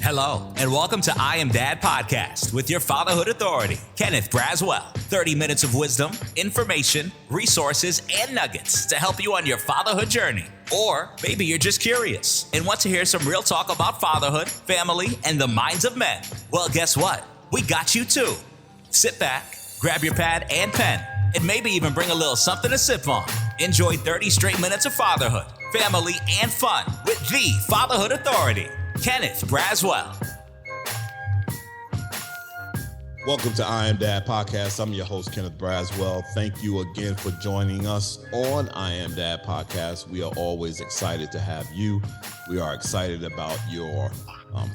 Hello, and welcome to I Am Dad Podcast with your fatherhood authority, Kenneth Braswell. 30 minutes of wisdom, information, resources, and nuggets to help you on your fatherhood journey. Or maybe you're just curious and want to hear some real talk about fatherhood, family, and the minds of men. Well, guess what? We got you too. Sit back, grab your pad and pen, and maybe even bring a little something to sip on. Enjoy 30 straight minutes of fatherhood, family, and fun with the Fatherhood Authority, Kenneth Braswell. Welcome to I Am Dad Podcast. I'm your host, Kenneth Braswell. Thank you again for joining us on I Am Dad Podcast. We are always excited to have you. We are excited about your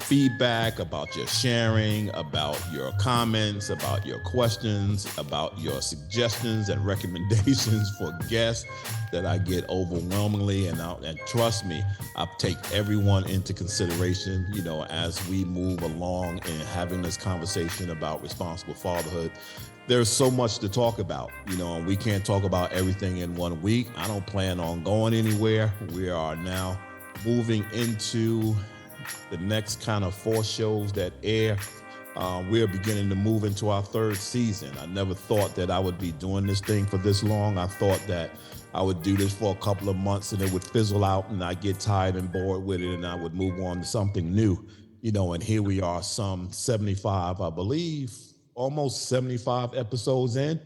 feedback, about your sharing, about your comments, about your questions, about your suggestions and recommendations for guests that I get overwhelmingly. And trust me, I take everyone into consideration, as we move along and having this conversation about responsible fatherhood. There's so much to talk about, and we can't talk about everything in 1 week. I don't plan on going anywhere. We are now moving into the next kind of 4 shows that air. We're beginning to move into our 3rd season. I never thought that I would be doing this thing for this long. I thought that I would do this for a couple of months and it would fizzle out and I'd get tired and bored with it and I would move on to something new, and here we are, some 75, I believe, almost 75 episodes in,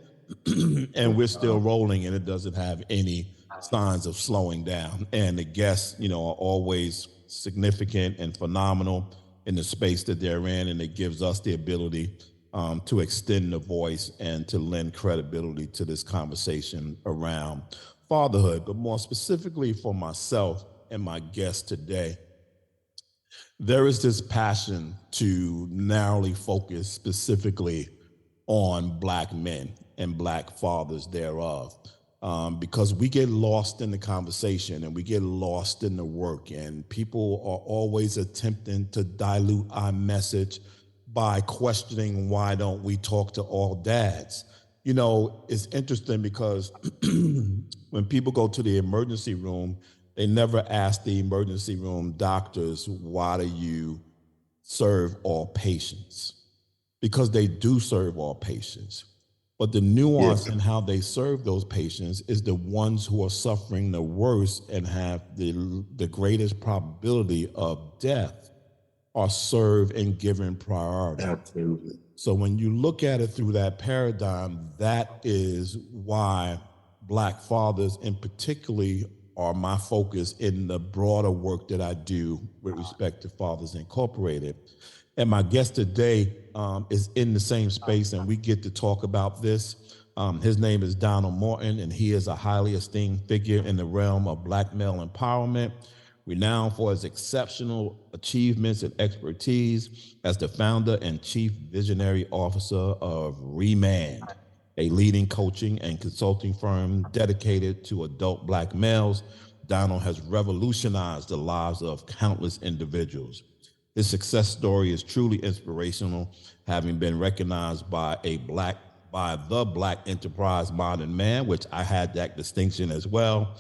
and we're still rolling and it doesn't have any signs of slowing down. And the guests, are always significant and phenomenal in the space that they're in, and it gives us the ability to extend the voice and to lend credibility to this conversation around fatherhood. But more specifically for myself and my guest today, there is this passion to narrowly focus specifically on Black men and Black fathers thereof. Because we get lost in the conversation and we get lost in the work, and people are always attempting to dilute our message by questioning, why don't we talk to all dads? It's interesting because when people go to the emergency room, they never ask the emergency room doctors, why do you serve all patients? Because they do serve all patients. But the nuance in how they serve those patients is the ones who are suffering the worst and have the greatest probability of death are served and given priority. Absolutely. So when you look at it through that paradigm, that is why Black fathers in particularly are my focus in the broader work that I do with respect to Fathers Incorporated. And my guest today is in the same space, and we get to talk about this. His name is Donald Morton, and he is a highly esteemed figure in the realm of Black male empowerment, renowned for his exceptional achievements and expertise as the founder and chief visionary officer of Remanned, a leading coaching and consulting firm dedicated to adult Black males. Donald has revolutionized the lives of countless individuals. His success story is truly inspirational, having been recognized by the Black Enterprise Modern Man, which I had that distinction as well.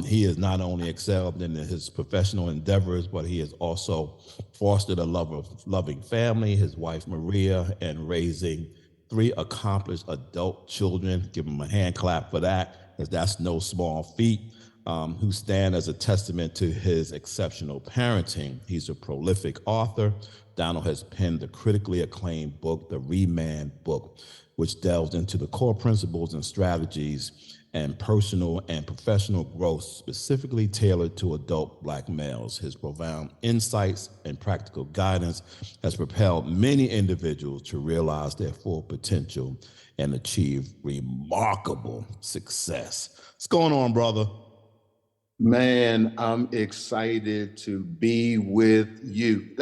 He has not only excelled in his professional endeavors, but he has also fostered a loving family, his wife Maria, and raising 3 accomplished adult children. Give him a hand clap for that, because that's no small feat. Who stand as a testament to his exceptional parenting. He's a prolific author. Donald has penned the critically acclaimed book, The Remanned Book, which delves into the core principles and strategies and personal and professional growth specifically tailored to adult Black males. His profound insights and practical guidance has propelled many individuals to realize their full potential and achieve remarkable success. What's going on, brother? Man, I'm excited to be with you.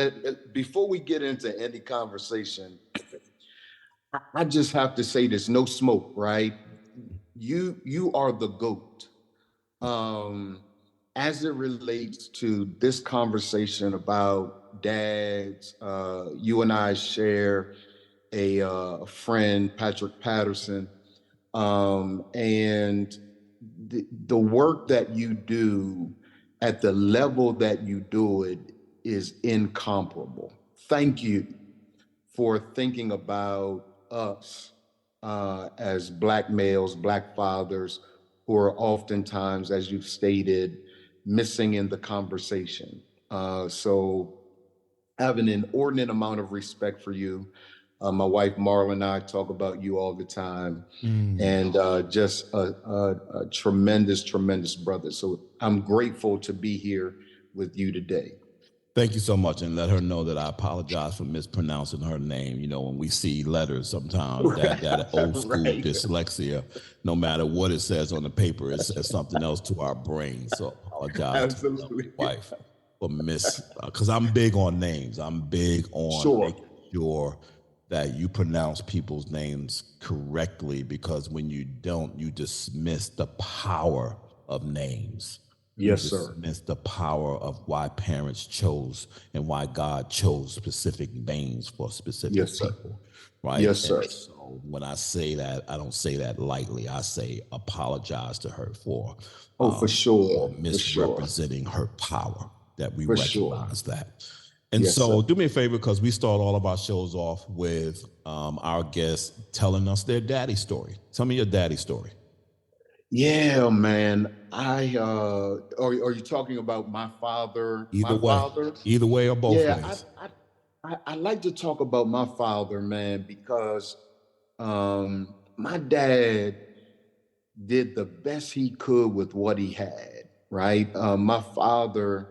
Before we get into any conversation, I just have to say this, no smoke, right? You are the GOAT. As it relates to this conversation about dads, you and I share a friend, Patrick Patterson, and the work that you do at the level that you do it is incomparable. thank you for thinking about us as Black males, Black fathers, who are oftentimes, as you've stated, missing in the conversation. So I have an inordinate amount of respect for you. My wife Marla and I talk about you all the time, and just a tremendous, tremendous brother. So I'm grateful to be here with you today. Thank you so much, and let her know that I apologize for mispronouncing her name. You know, when we see letters sometimes, that old school Right. dyslexia, no matter what it says on the paper, it says something else to our brain. So apologize Absolutely. to my wife for because I'm big on names. I'm big on making sure that you pronounce people's names correctly, because when you don't, you dismiss the power of names. Yes, You sir. dismiss the power of why parents chose and why God chose specific names for specific Yes, sir. people, right? Yes, sir. And so when I say that, I don't say that lightly. I say apologize to her for For sure. for misrepresenting her power, that we For sure. recognize that. And Yes, so sir. do me a favor, because we start all of our shows off with our guests telling us their daddy story. Tell me your daddy story. Yeah, man. Are you talking about my father? Either My way, father? either way or both Yeah, ways. I like to talk about my father, man, because my dad did the best he could with what he had, right? My father,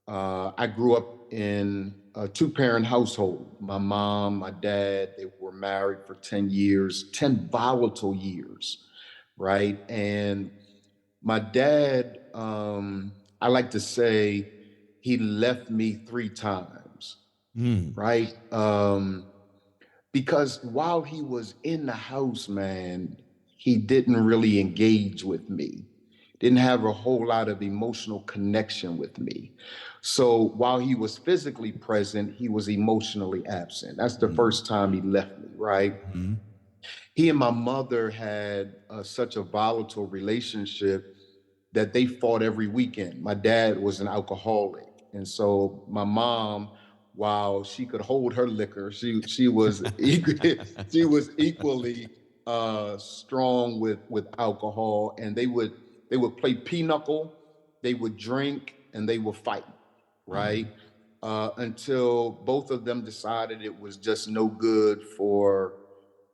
I grew up in a two-parent household. My mom, my dad, they were married for 10 years, 10 volatile years, right? And my dad, I like to say he left me 3 times, right? Because while he was in the house, man, he didn't really engage with me, didn't have a whole lot of emotional connection with me. So while he was physically present, he was emotionally absent. That's the first time he left me, right? He and my mother had such a volatile relationship that they fought every weekend. My dad was an alcoholic, and so my mom, while she could hold her liquor, she was she was equally strong with alcohol. And they would play pinochle, they would drink, and they would fight, right? Until both of them decided it was just no good for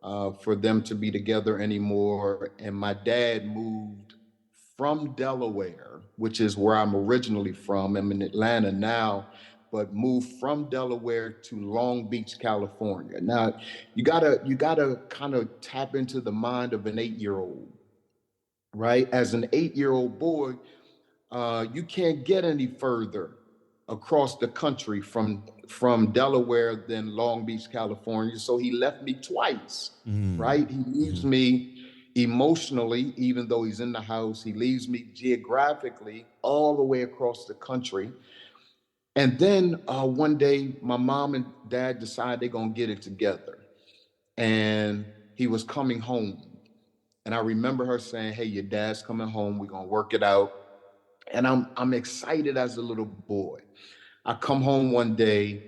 them to be together anymore. And my dad moved from Delaware, which is where I'm originally from. I'm in Atlanta now, but moved from Delaware to Long Beach, California. Now, you gotta kind of tap into the mind of an 8-year-old, right? As an 8-year-old boy, you can't get any further across the country from Delaware than Long Beach, California. So he left me twice, right? He leaves me emotionally, even though he's in the house. He leaves me geographically all the way across the country. And then one day, my mom and dad decide they're gonna get it together. And he was coming home. And I remember her saying, "Hey, your dad's coming home. We're gonna work it out." And I'm excited as a little boy. I come home one day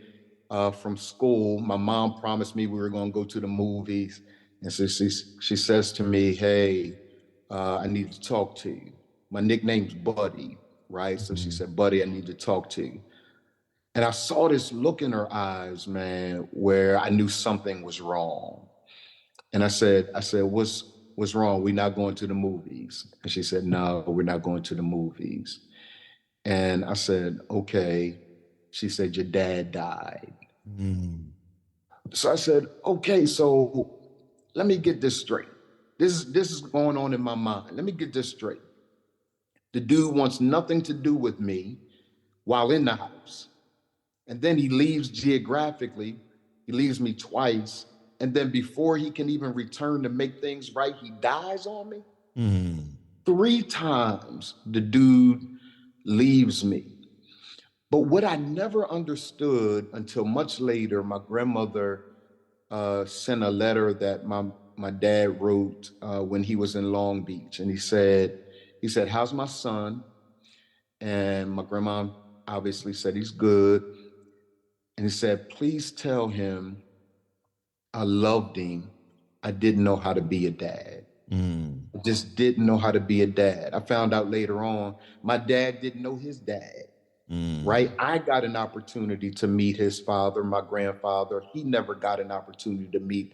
from school. My mom promised me we were going to go to the movies, and so she says to me, "Hey, I need to talk to you." My nickname's Buddy, right? So she said, "Buddy, I need to talk to you." And I saw this look in her eyes, man, where I knew something was wrong. And I said, what's wrong? We're not going to the movies. And she said, "No, we're not going to the movies." And I said, "Okay." She said, "Your dad died." So I said, "Okay, so let me get this straight. This is going on in my mind. Let me get this straight. The dude wants nothing to do with me while in the house. And then he leaves geographically. He leaves me twice. And then before he can even return to make things right, he dies on me." 3 times the dude leaves me. But what I never understood until much later, my grandmother sent a letter that my dad wrote when he was in Long Beach. And he said, "How's my son?" And my grandma obviously said, "He's good." And he said, please tell him I loved him. I didn't know how to be a dad. I just didn't know how to be a dad. I found out later on, my dad didn't know his dad, right? I got an opportunity to meet his father, my grandfather. He never got an opportunity to meet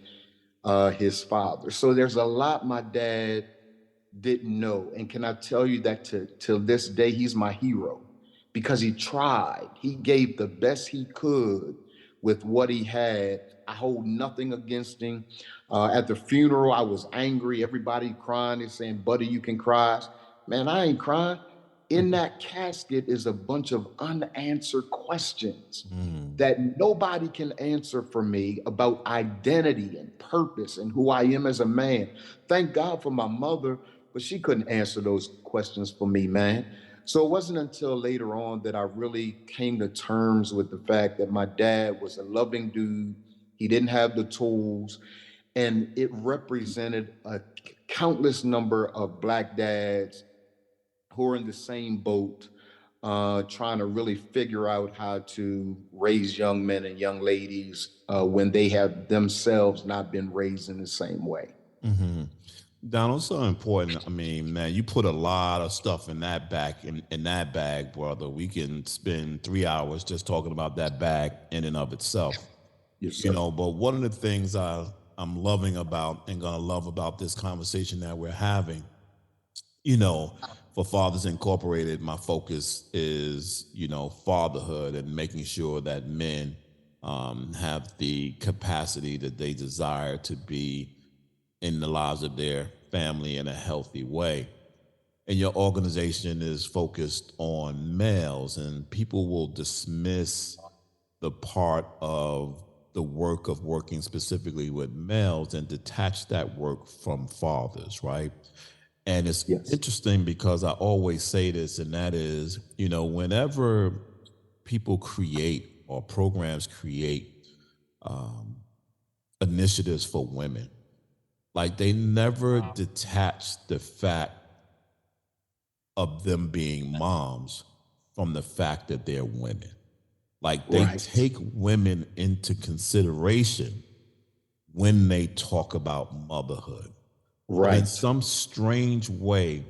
his father. So there's a lot my dad didn't know. And can I tell you that till this day, he's my hero because he tried. He gave the best he could with what he had. I hold nothing against him. At the funeral, I was angry. Everybody crying. They're saying, buddy, you can cry. Man, I ain't crying. In that casket is a bunch of unanswered questions that nobody can answer for me about identity and purpose and who I am as a man. Thank God for my mother, but she couldn't answer those questions for me, man. So it wasn't until later on that I really came to terms with the fact that my dad was a loving dude. He didn't have the tools, and it represented a countless number of Black dads who are in the same boat, trying to really figure out how to raise young men and young ladies when they have themselves not been raised in the same way. Donald, so important. I mean, man, you put a lot of stuff in that in that bag, brother. We can spend 3 hours just talking about that bag in and of itself. Yes, sir. You know, but one of the things I'm loving about and gonna love about this conversation that we're having, you know, for Fathers Incorporated, my focus is, you know, fatherhood and making sure that men have the capacity that they desire to be in the lives of their family in a healthy way. And your organization is focused on males, and people will dismiss the part of the work of working specifically with males and detach that work from fathers, right? And it's Yes. interesting because I always say this, and that is, you know, whenever people create or programs create initiatives for women, like they never detach the fact of them being moms from the fact that they're women. Like they Right. take women into consideration when they talk about motherhood. But in Right. some strange way,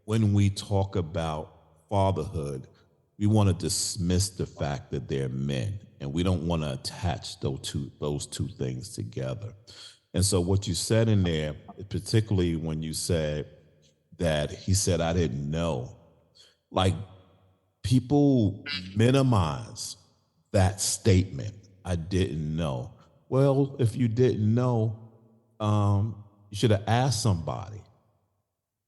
when we talk about fatherhood, we want to dismiss the fact that they're men, and we don't want to attach those two things together. And so, what you said in there, particularly when you said that he said, "I didn't know," like people minimize that statement. I didn't know. Well, if you didn't know, you should have asked somebody.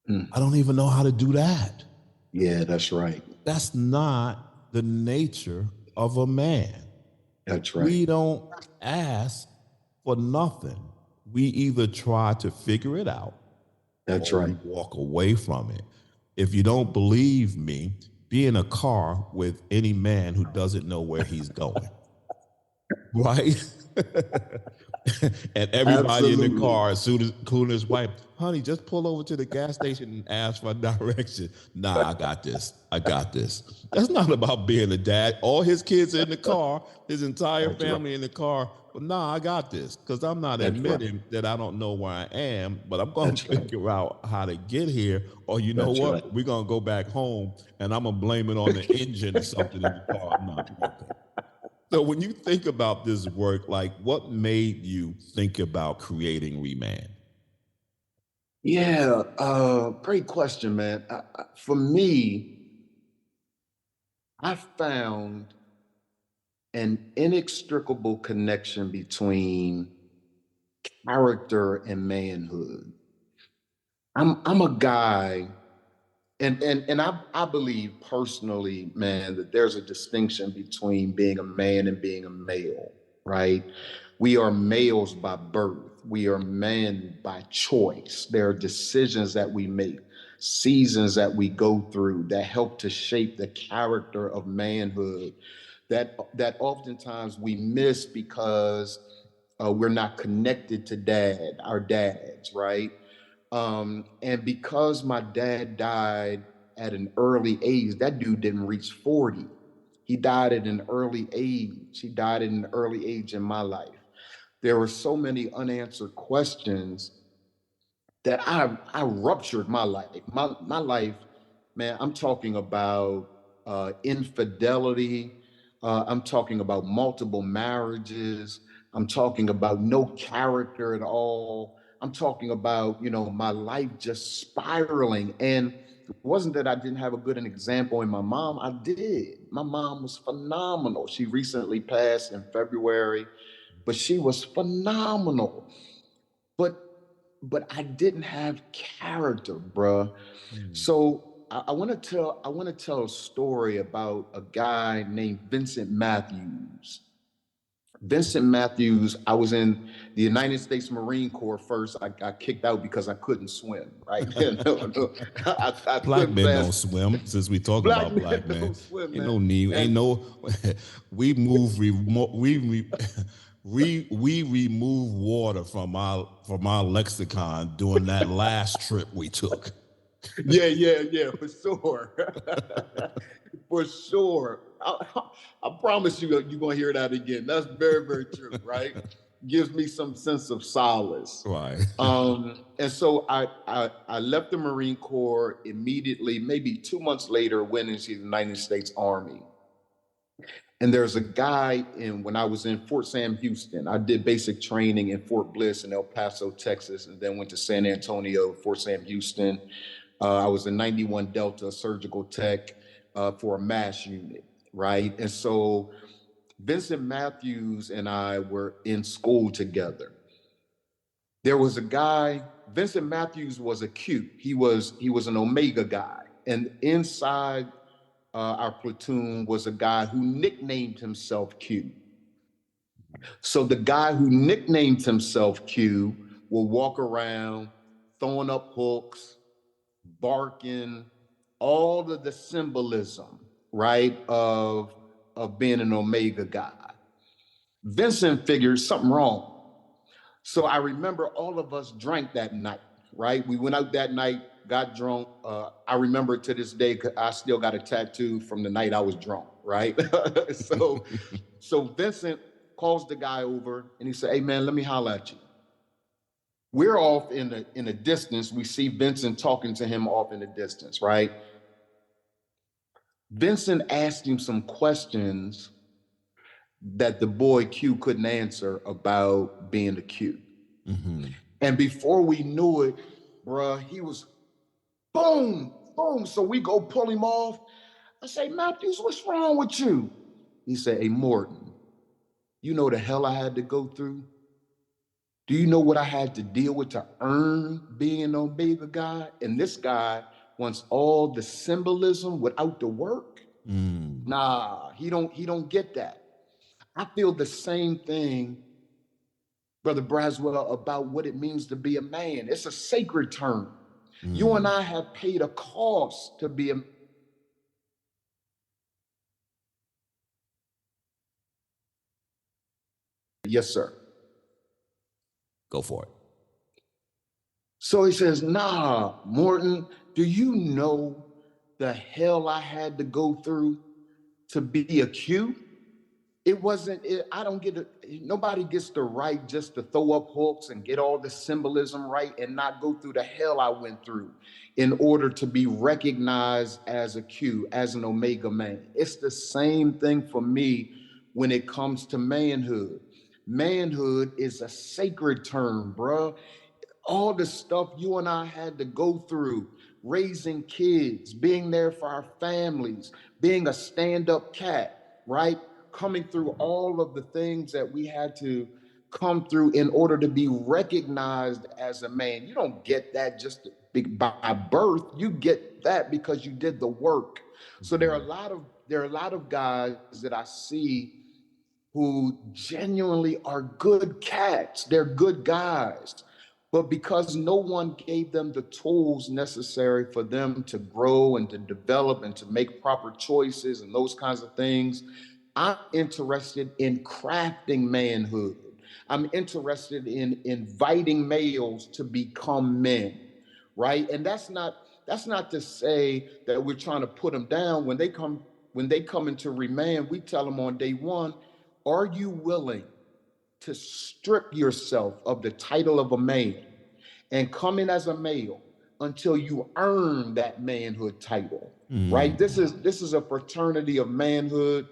I don't even know how to do that. Yeah, that's right. That's not the nature of a man. That's right. We don't ask for nothing. We either try to figure it out That's or we right. walk away from it. If you don't believe me, be in a car with any man who doesn't know where he's going, right? And everybody in the Absolutely. car, as soon as including his wife, honey, just pull over to the gas station and ask for direction. Nah, I got this. I got this. That's not about being a dad. All his kids are in the car, his entire That's right. family in the car. But nah, I got this. Because I'm not That's right. admitting that I don't know where I am, but I'm going to That's right. figure out how to get here. Or you know That's what? right. We're going to go back home and I'm going to blame it on the engine or something in the car. I'm not okay. So when you think about this work, like what made you think about creating Reman? Yeah, great question, man. For me, I found an inextricable connection between character and manhood. I'm a guy, and I believe personally, man, that there's a distinction between being a man and being a male, right? We are males by birth. We are men by choice. There are decisions that we make, seasons that we go through that help to shape the character of manhood that oftentimes we miss because we're not connected to our dads, right? And because my dad died at an early age, that dude didn't reach 40. He died at an early age. He died at an early age in my life. There were so many unanswered questions that I ruptured my life. My life, man, I'm talking about infidelity. I'm talking about multiple marriages. I'm talking about no character at all. I'm talking about, my life just spiraling. And it wasn't that I didn't have a good example in my mom. I did. My mom was phenomenal. She recently passed in February, but she was phenomenal. But I didn't have character, bruh. So I want to tell a story about a guy named Vincent Matthews. Vincent Matthews, I was in the United States Marine Corps first. I got kicked out because I couldn't swim, right? No. I Black couldn't men don't fast. swim. Since we talking Black about men black men, don't swim, ain't man. no need. Ain't And no. We move remote. We remove water from our lexicon during that last trip we took. yeah, for sure. For sure. I promise you, you're going to hear that again. That's very, very true, right? Gives me some sense of solace. Right. And so I left the Marine Corps immediately, maybe 2 months later, went into the United States Army. And there's a guy when I was in Fort Sam Houston, I did basic training in Fort Bliss in El Paso, Texas, and then went to San Antonio, Fort Sam Houston. I was a 91 Delta surgical tech for a MASH unit, right? And so Vincent Matthews and I were in school together. There was a guy, Vincent Matthews was a Q. He was an Omega guy. And inside our platoon was a guy who nicknamed himself Q. So the guy who nicknamed himself Q will walk around throwing up hooks, barking, all of the symbolism, right, of being an Omega guy. Vincent figured something wrong. So I remember all of us drank that night, right? We went out that night, got drunk. I remember to this day, I still got a tattoo from the night I was drunk, right? So Vincent calls the guy over and he said, "Hey man, let me holler at you." We're off in the distance. We see Vincent talking to him off in the distance, right? Vincent asked him some questions that the boy Q couldn't answer about being a Q. Mm-hmm. And before we knew it, bruh, he was boom, boom. So we go pull him off. I say, "Matthews, what's wrong with you?" He said, "Hey, Morton, you know the hell I had to go through? Do you know what I had to deal with to earn being an Omega guy? And this guy wants all the symbolism without the work." Nah, he don't get that. I feel the same thing, Brother Braswell, about what it means to be a man. It's a sacred term. You and I have paid a cost to be a Yes, sir. Go for it. So he says, "Nah, Morton, do you know the hell I had to go through to be a Q? I don't get it. Nobody gets the right just to throw up hooks and get all the symbolism right and not go through the hell I went through in order to be recognized as a Q, as an Omega man." It's the same thing for me when it comes to manhood. Manhood is a sacred term, bruh. All the stuff you and I had to go through, raising kids, being there for our families, being a stand-up cat, right? Coming through all of the things that we had to come through in order to be recognized as a man. You don't get that just by birth. You get that because you did the work. So there are a lot of guys that I see who genuinely are good cats. They're good guys. But because no one gave them the tools necessary for them to grow and to develop and to make proper choices and those kinds of things, I'm interested in crafting manhood. I'm interested in inviting males to become men, right? And that's not to say that we're trying to put them down when they come when they come into Remand, we tell them on day one, are you willing to strip yourself of the title of a man and come in as a male until you earn that manhood title, right? This is a fraternity of manhood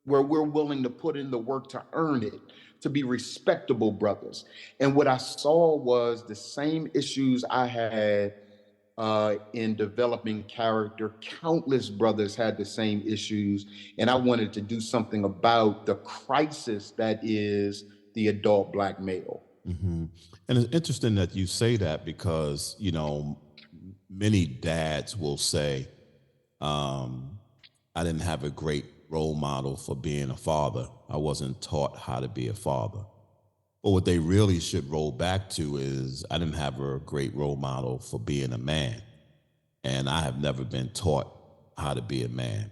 where we're willing to put in the work to earn it, to be respectable brothers. And what I saw was the same issues I had in developing character. Countless brothers had the same issues, and I wanted to do something about the crisis that is the adult Black male. And it's interesting that you say that because, you know, many dads will say, I didn't have a great role model for being a father. I wasn't taught how to be a father. But what they really should roll back to is I didn't have a great role model for being a man. And I have never been taught how to be a man.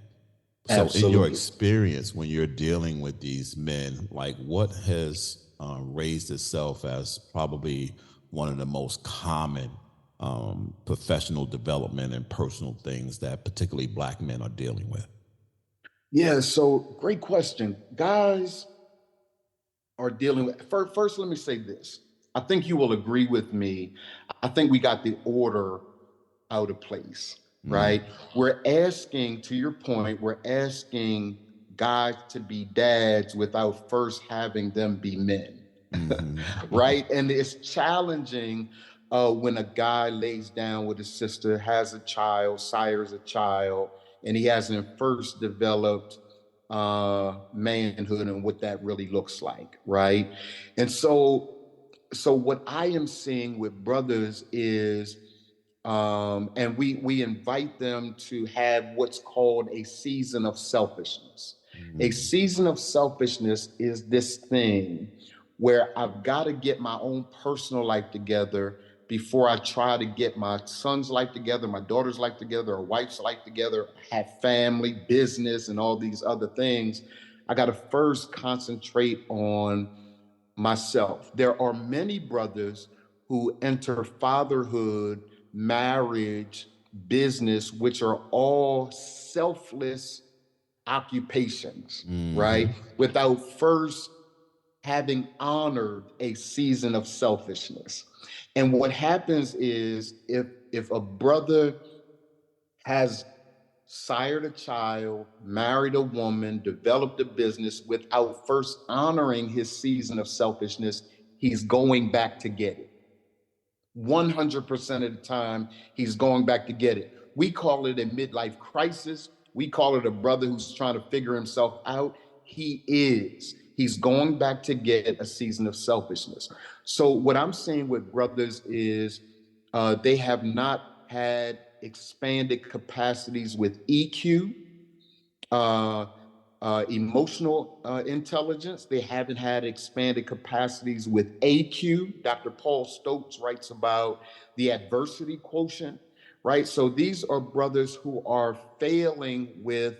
So in your experience, when you're dealing with these men, like what has raised itself as probably one of the most common professional development and personal things that particularly Black men are dealing with? Yeah, so great question. Guys are dealing with, first, let me say this. I think you will agree with me. I think we got the order out of place, right? We're asking, to your point, we're asking guys to be dads without first having them be men, right? And it's challenging when a guy lays down with his sister, has a child, sires a child, and he hasn't first developed manhood and what that really looks like, right? And so what I am seeing with brothers is, and we invite them to have what's called a season of selfishness. A season of selfishness is this thing where I've got to get my own personal life together before I try to get my son's life together, my daughter's life together, or wife's life together, have family, business, and all these other things. I got to first concentrate on myself. There are many brothers who enter fatherhood, marriage, business, which are all selfless occupations, right? Without first having honored a season of selfishness. And what happens is if a brother has sired a child, married a woman, developed a business without first honoring his season of selfishness, he's going back to get it. 100% of the time, he's going back to get it. We call it a midlife crisis. We call it a brother who's trying to figure himself out. He's going back to get a season of selfishness. So what I'm saying with brothers is they have not had expanded capacities with EQ, emotional intelligence. They haven't had expanded capacities with AQ. Dr. Paul Stokes writes about the adversity quotient, right? So these are brothers who are failing with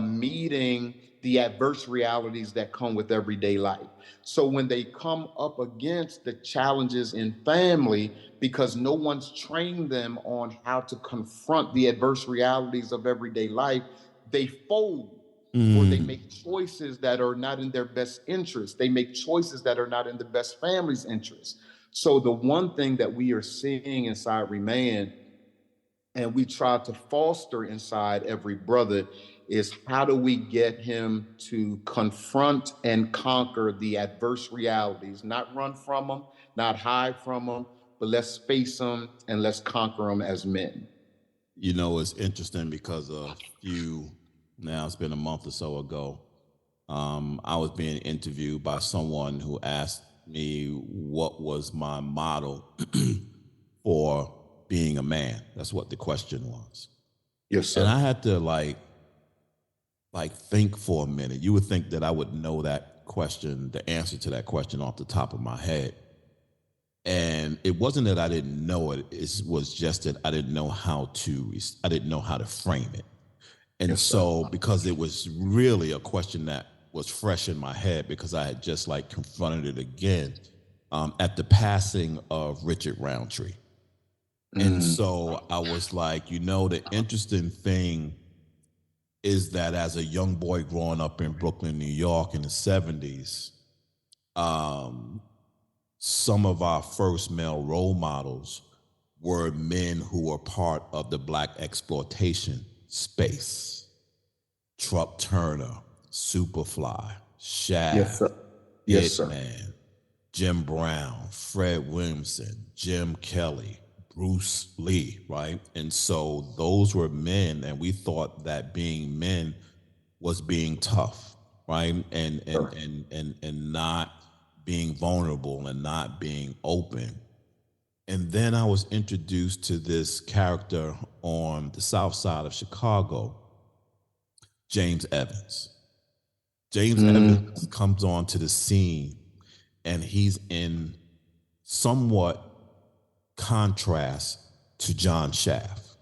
meeting the adverse realities that come with everyday life. So when they come up against the challenges in family, because no one's trained them on how to confront the adverse realities of everyday life, they fold. Or they make choices that are not in their best interest. They make choices that are not in the best family's interest. So the one thing that we are seeing inside Reman, and we try to foster inside every brother, is how do we get him to confront and conquer the adverse realities, not run from them, not hide from them, but let's face them and let's conquer them as men. You know, it's interesting because now it's been a month or so ago, I was being interviewed by someone who asked me what was my model for being a man. That's what the question was. Yes, sir. And I had to like think for a minute. You would think that I would know that question, the answer to that question off the top of my head. And it wasn't that I didn't know it. It was just that I didn't know how to frame it. And so, because it was really a question that was fresh in my head, because I had just like confronted it again at the passing of Richard Roundtree. And so I was like, you know, the interesting thing is that as a young boy growing up in Brooklyn, New York in the 70s, some of our first male role models were men who were part of the Black exploitation space. Truck Turner, Superfly, Yes, Shaft, sir. Yes, sir. Hitman, Jim Brown, Fred Williamson, Jim Kelly, Bruce Lee, right? And so those were men, and we thought that being men was being tough, right? Sure. And not being vulnerable and not being open. And then I was introduced to this character on the south side of Chicago, James Evans. James Mm, Evans comes onto the scene, and he's in somewhat contrast to John Shaft.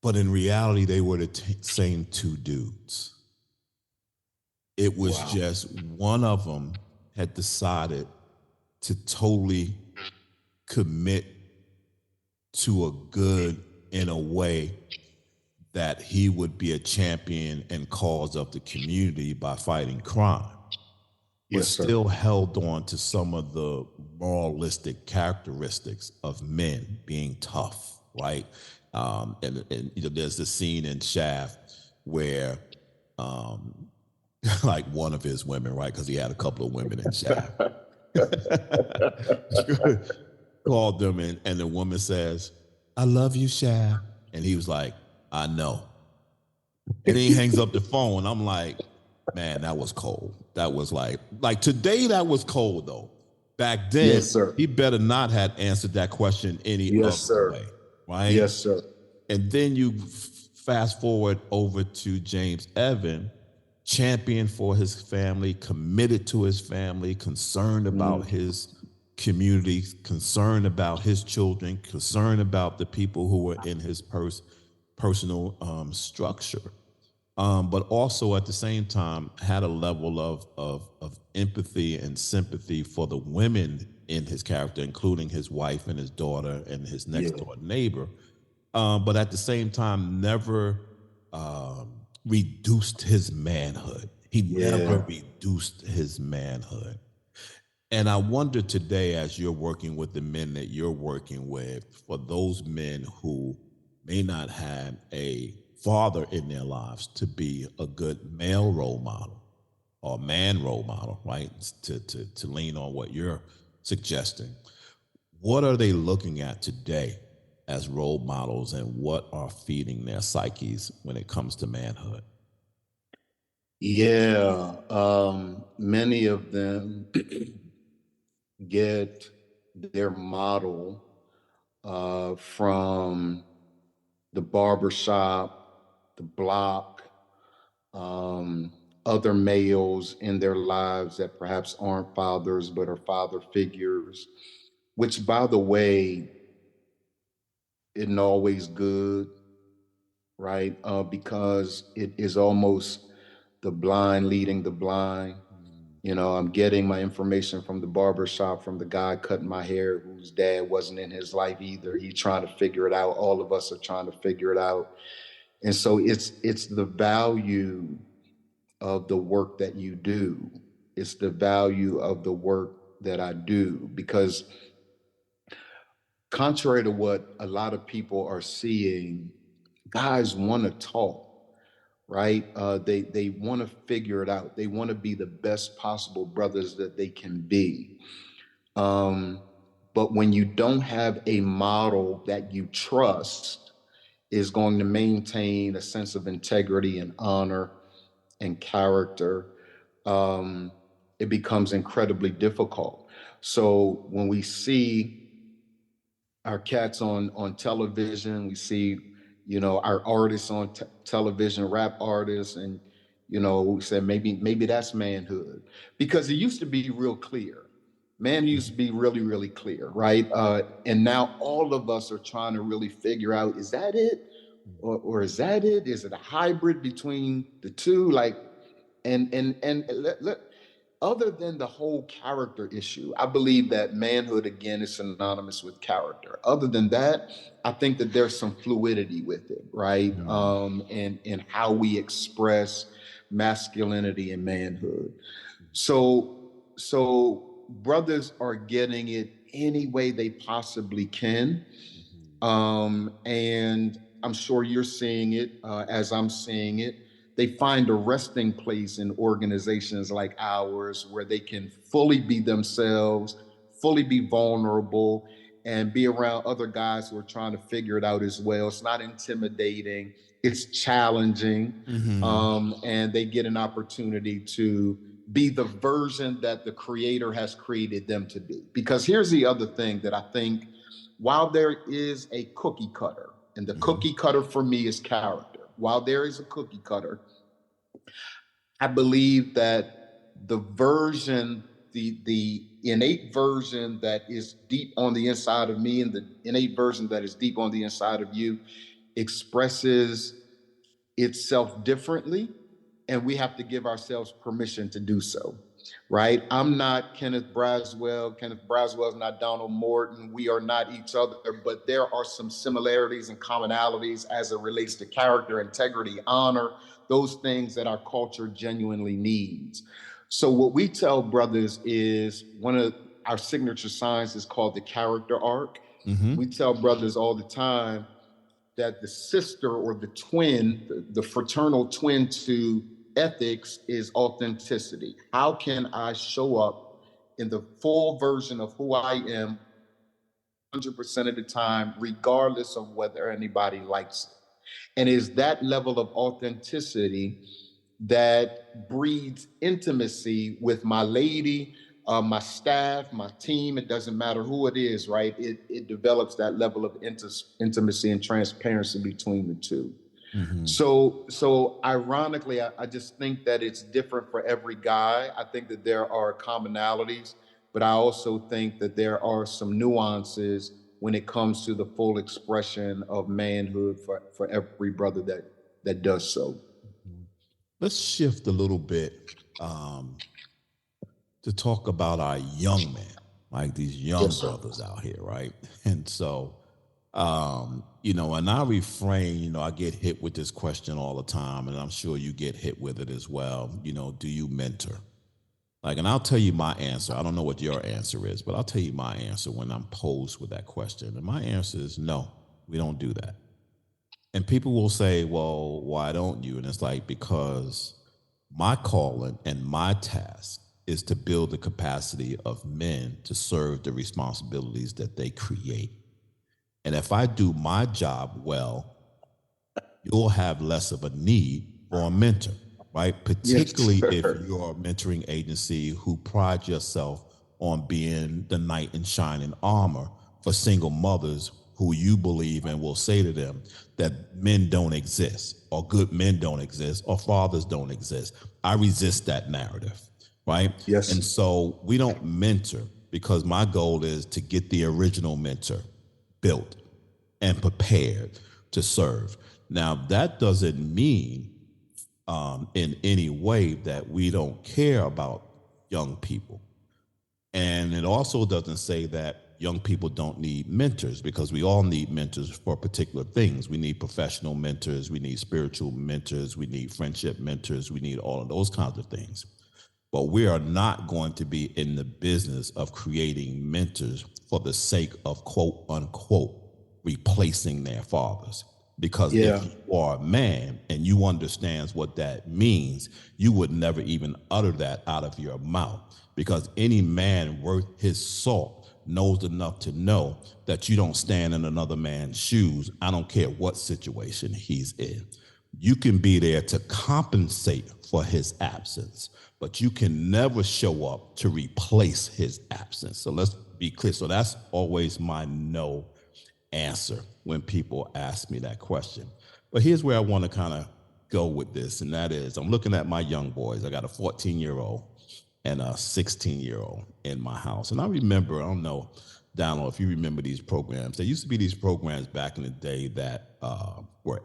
But in reality, they were the same two dudes. It was wow. just one of them had decided to totally commit to a good in a way that he would be a champion and cause of the community by fighting crime, but Yes, sir. still held on to some of the moralistic characteristics of men being tough, right? And you know, there's the scene in Shaft where, like one of his women, right? Because he had a couple of women in Shaft, called them, and the woman says, "I love you, Shaft," and he was like, "I know." And then he hangs up the phone. I'm like, man, that was cold. That was like today, that was cold though. Back then, Yes, sir. he better not have answered that question any Yes, other sir. way, right? Yes, sir. And then you fast forward over to James Evan, champion for his family, committed to his family, concerned about his community, concerned about his children, concerned about the people who were in his personal structure, but also at the same time had a level of empathy and sympathy for the women in his character, including his wife and his daughter and his next Yeah. door neighbor. But at the same time, never reduced his manhood. He never Yeah. reduced his manhood. And I wonder today, as you're working with the men that you're working with, for those men who may not have a father in their lives to be a good male role model or man role model, right? To lean on what you're suggesting. What are they looking at today as role models, and what are feeding their psyches when it comes to manhood? Yeah. Many of them get their model from the barbershop, the block, other males in their lives that perhaps aren't fathers but are father figures, which, by the way, isn't always good, right? Because it is almost the blind leading the blind. You know, I'm getting my information from the barber shop, from the guy cutting my hair, whose dad wasn't in his life either. He's trying to figure it out. All of us are trying to figure it out. And so it's the value of the work that you do. It's the value of the work that I do, because contrary to what a lot of people are seeing, guys want to talk, right? They want to figure it out. They want to be the best possible brothers that they can be. Um, but when you don't have a model that you trust is going to maintain a sense of integrity and honor and character, um, it becomes incredibly difficult. So when we see our cats on television, we see, you know, our artists on television, rap artists, and we said maybe that's manhood, because it used to be real clear. Man used to be really, really clear, right? And now all of us are trying to really figure out, is that it? Or is that it? Is it a hybrid between the two? Like, and other than the whole character issue, I believe that manhood, again, is synonymous with character. Other than that, I think that there's some fluidity with it, right? And how we express masculinity and manhood. So brothers are getting it any way they possibly can. And I'm sure you're seeing it as I'm seeing it. They find a resting place in organizations like ours where they can fully be themselves, fully be vulnerable, and be around other guys who are trying to figure it out as well. It's not intimidating, it's challenging. And they get an opportunity to be the version that the creator has created them to be. Because here's the other thing that I think, while there is a cookie cutter, and the cookie cutter for me is character, while there is a cookie cutter, I believe that the version, the innate version that is deep on the inside of me and the innate version that is deep on the inside of you expresses itself differently, and we have to give ourselves permission to do so, right? I'm not Kenneth Braswell. Kenneth Braswell is not Donald Morton. We are not each other, but there are some similarities and commonalities as it relates to character, integrity, honor, those things that our culture genuinely needs. So what we tell brothers is, one of our signature signs is called the character arc. We tell brothers all the time that the sister or the twin, the fraternal twin to ethics is authenticity. How can I show up in the full version of who I am 100% of the time, regardless of whether anybody likes it? And is that level of authenticity that breeds intimacy with my lady, my staff, my team. It doesn't matter who it is, right? It develops that level of intimacy and transparency between the two. So ironically, I just think that it's different for every guy. I think that there are commonalities, but I also think that there are some nuances when it comes to the full expression of manhood for every brother that does so. Let's shift a little bit to talk about our young men, like these young brothers out here, right? And so, and I refrain, I get hit with this question all the time, and I'm sure you get hit with it as well. Do you mentor? And I'll tell you my answer. I don't know what your answer is, but I'll tell you my answer when I'm posed with that question. And my answer is no, we don't do that. And people will say, well, why don't you? And it's like, because my calling and my task is to build the capacity of men to serve the responsibilities that they create. And if I do my job well, you'll have less of a need for a mentor, right? Particularly if you're a mentoring agency who pride yourself on being the knight in shining armor for single mothers who you believe and will say to them that men don't exist, or good men don't exist, or fathers don't exist. I resist that narrative, right? Yes. And so we don't mentor, because my goal is to get the original mentor built and prepared to serve. Now, that doesn't mean in any way that we don't care about young people. And it also doesn't say that young people don't need mentors, because we all need mentors for particular things. We need professional mentors, we need spiritual mentors, we need friendship mentors, we need all of those kinds of things. But we are not going to be in the business of creating mentors for the sake of quote unquote replacing their fathers. Because if you are a man and you understand what that means, you would never even utter that out of your mouth. Because any man worth his salt knows enough to know that you don't stand in another man's shoes. I don't care what situation he's in. You can be there to compensate for his absence, but you can never show up to replace his absence. So let's be clear. So that's always my no answer when people ask me that question. But here's where I want to kind of go with this, and that is, I'm looking at my young boys. I got a 14-year-old and a 16-year-old in my house. And I remember, I don't know, Donald, if you remember these programs. There used to be these programs back in the day that were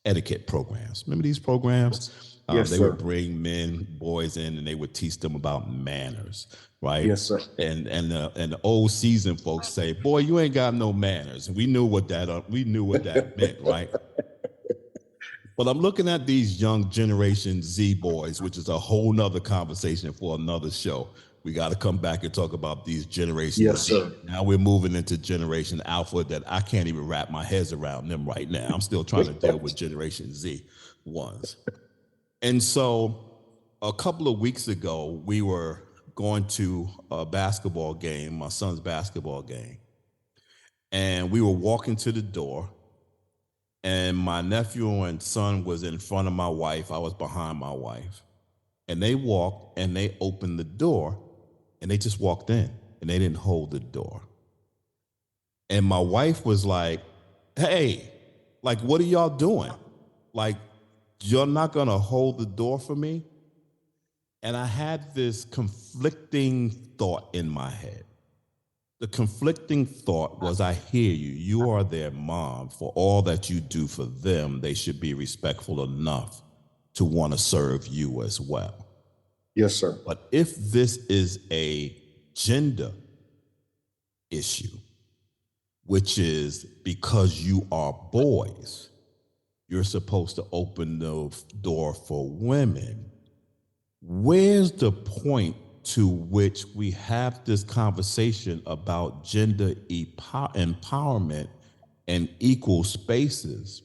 etiquette programs. Remember these programs? Yes, They sir. would bring boys in, and they would teach them about manners, right? Yes, sir. And the old seasoned folks say, "Boy, you ain't got no manners." And we knew what that meant, right? But I'm looking at these young Generation Z boys, which is a whole nother conversation for another show. We got to come back and talk about these Generation Yes, Z. sir. Now we're moving into Generation Alpha that I can't even wrap my head around them right now. I'm still trying to deal with Generation Z ones. And so a couple of weeks ago, we were going to a basketball game, my son's basketball game. And we were walking to the door, and my nephew and son was in front of my wife. I was behind my wife. And they walked and they opened the door, and they just walked in, and they didn't hold the door. And my wife was like, "Hey, like, what are y'all doing? Like, you're not going to hold the door for me?" And I had this conflicting thought in my head. The conflicting thought was, I hear you. You are their mom. For all that you do for them, they should be respectful enough to want to serve you as well. Yes, sir. But if this is a gender issue, which is because you are boys, you're supposed to open the door for women, where's the point to which we have this conversation about gender empowerment and equal spaces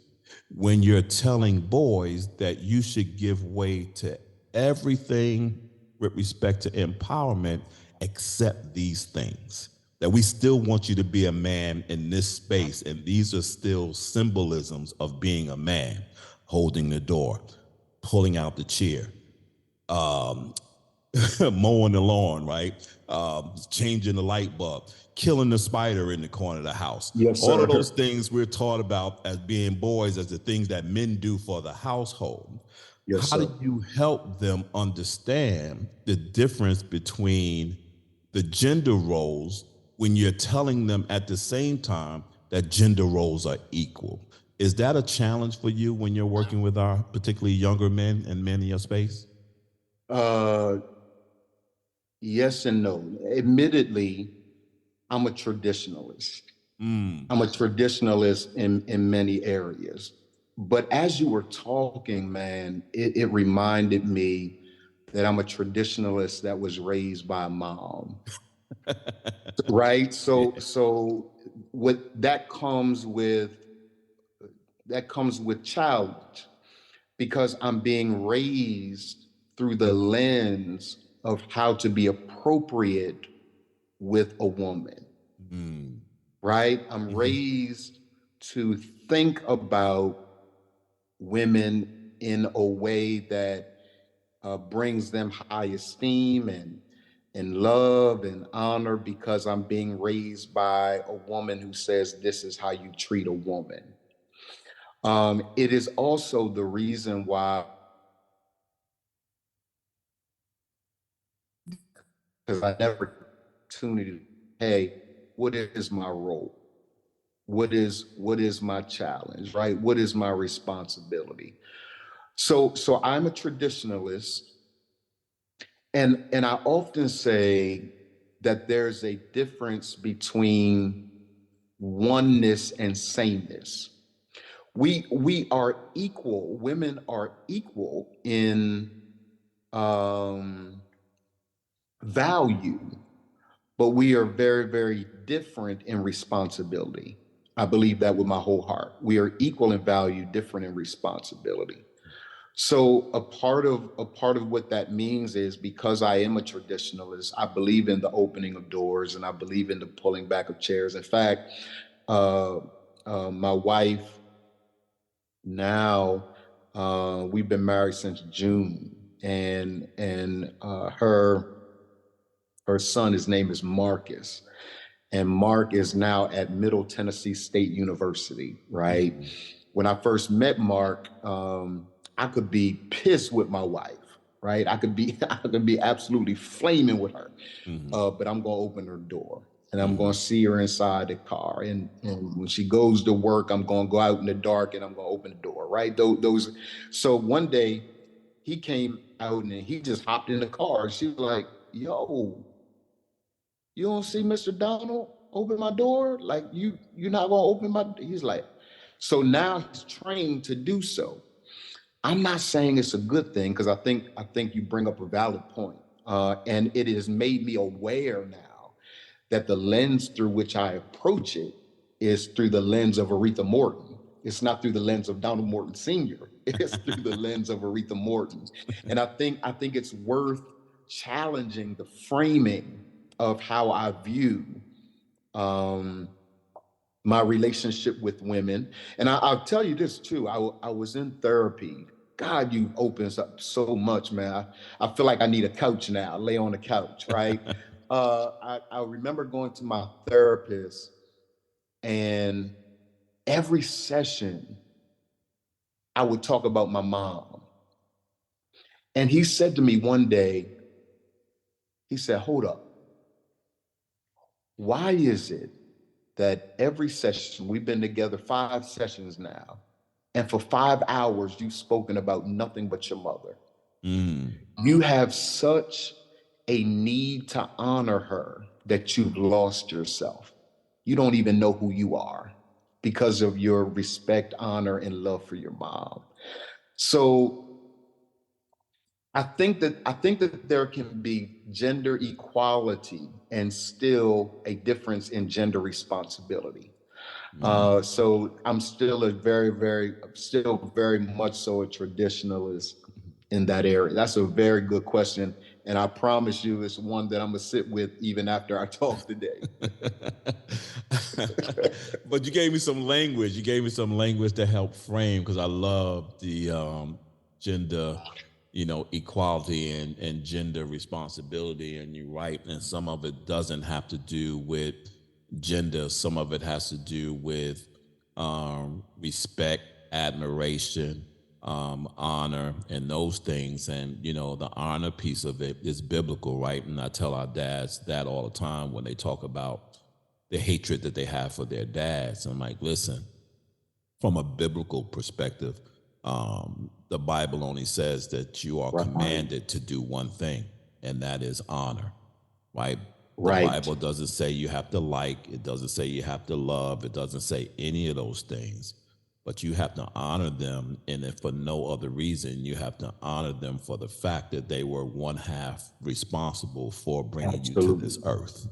when you're telling boys that you should give way to everything with respect to empowerment except these things? That we still want you to be a man in this space, and these are still symbolisms of being a man: holding the door, pulling out the chair, mowing the lawn, right? Changing the light bulb, killing the spider in the corner of the house. Yes, All of sir. those things we're taught about as being boys, as the things that men do for the household. Yes, How sir. do you help them understand the difference between the gender roles when you're telling them at the same time that gender roles are equal? Is that a challenge for you when you're working with our particularly younger men and men in your space? Yes and no. Admittedly, I'm a traditionalist. I'm a traditionalist in many areas. But as you were talking, man, it reminded me that I'm a traditionalist that was raised by a mom. Right? So what that comes with challenge, because I'm being raised through the lens of how to be appropriate with a woman. Right? I'm raised to think about women in a way that brings them high esteem and love and honor, because I'm being raised by a woman who says this is how you treat a woman. It is also the reason why, because I never opportunity, hey, what is my role? What is my challenge, right? What is my responsibility? So I'm a traditionalist, and I often say that there's a difference between oneness and sameness. We are equal. Women are equal in value, but we are very, very different in responsibility. I believe that with my whole heart. We are equal in value, different in responsibility. So a part of what that means is, because I am a traditionalist, I believe in the opening of doors and I believe in the pulling back of chairs. In fact, my wife now, we've been married since June, and her son, his name is Marcus. And Mark is now at Middle Tennessee State University, right? When I first met Mark, I could be pissed with my wife, right? I could be absolutely flaming with her, but I'm gonna open her door. and I'm going to see her inside the car. And when she goes to work, I'm going to go out in the dark and I'm going to open the door, right? Those. So one day he came out and he just hopped in the car. She was like, yo, you don't see Mr. Donald open my door? Like you're not going to open my, he's like, so now he's trained to do so. I'm not saying it's a good thing, because I think you bring up a valid point. And it has made me aware now that the lens through which I approach it is through the lens of Aretha Morton. It's not through the lens of Donald Morton Sr. It's through the lens of Aretha Morton. And I think it's worth challenging the framing of how I view my relationship with women. And I'll tell you this too. I was in therapy. God, you opens up so much, man. I feel like I need a couch now, lay on the couch, right? I remember going to my therapist, and every session I would talk about my mom. And he said to me one day, he said, hold up. Why is it that every session, we've been together 5 sessions now, and for 5 hours, you've spoken about nothing but your mother? You have such a need to honor her that you've lost yourself. You don't even know who you are because of your respect, honor, and love for your mom. So I think that there can be gender equality and still a difference in gender responsibility. So I'm still still very much so a traditionalist in that area. That's a very good question. And I promise you, it's one that I'm gonna sit with even after I talk today. But you gave me some language. You gave me some language to help frame, because I love the gender, equality and gender responsibility. And you're right. And some of it doesn't have to do with gender. Some of it has to do with respect, admiration, honor, and those things. And the honor piece of it is biblical, right? And I tell our dads that all the time when they talk about the hatred that they have for their dads. I'm like, listen, from a biblical perspective, the Bible only says that you are commanded to do one thing, and that is honor, right? The Bible doesn't say you have to like, it doesn't say you have to love, it doesn't say any of those things, but you have to honor them. And if for no other reason, you have to honor them for the fact that they were one half responsible for bringing you to this earth,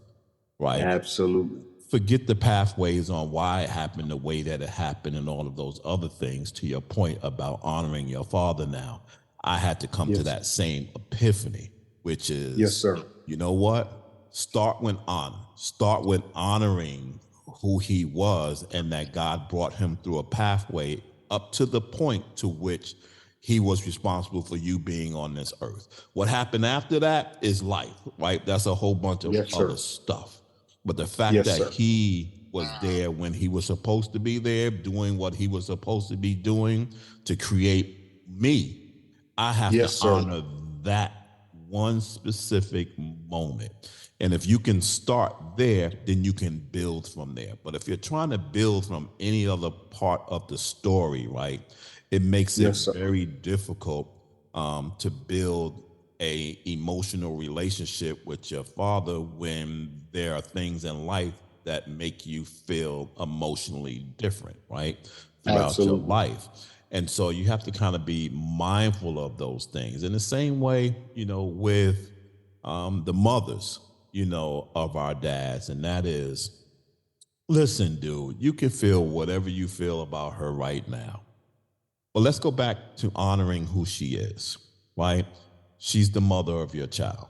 right? Absolutely. Forget the pathways on why it happened the way that it happened and all of those other things. To your point about honoring your father now, I had to come to that same epiphany, which is, yes, sir. You know what? Start with honor. Start with honoring who he was, and that God brought him through a pathway up to the point to which he was responsible for you being on this earth. What happened after that is life, right? That's a whole bunch of other stuff. But the fact that he was there when he was supposed to be there, doing what he was supposed to be doing to create me, I have to honor that one specific moment. And if you can start there, then you can build from there. But if you're trying to build from any other part of the story, right, it makes it very difficult to build a emotional relationship with your father when there are things in life that make you feel emotionally different, right, throughout your life. And so you have to kind of be mindful of those things. In the same way, with the mothers, of our dads, and that is, listen, dude, you can feel whatever you feel about her right now. But let's go back to honoring who she is, right? She's the mother of your child.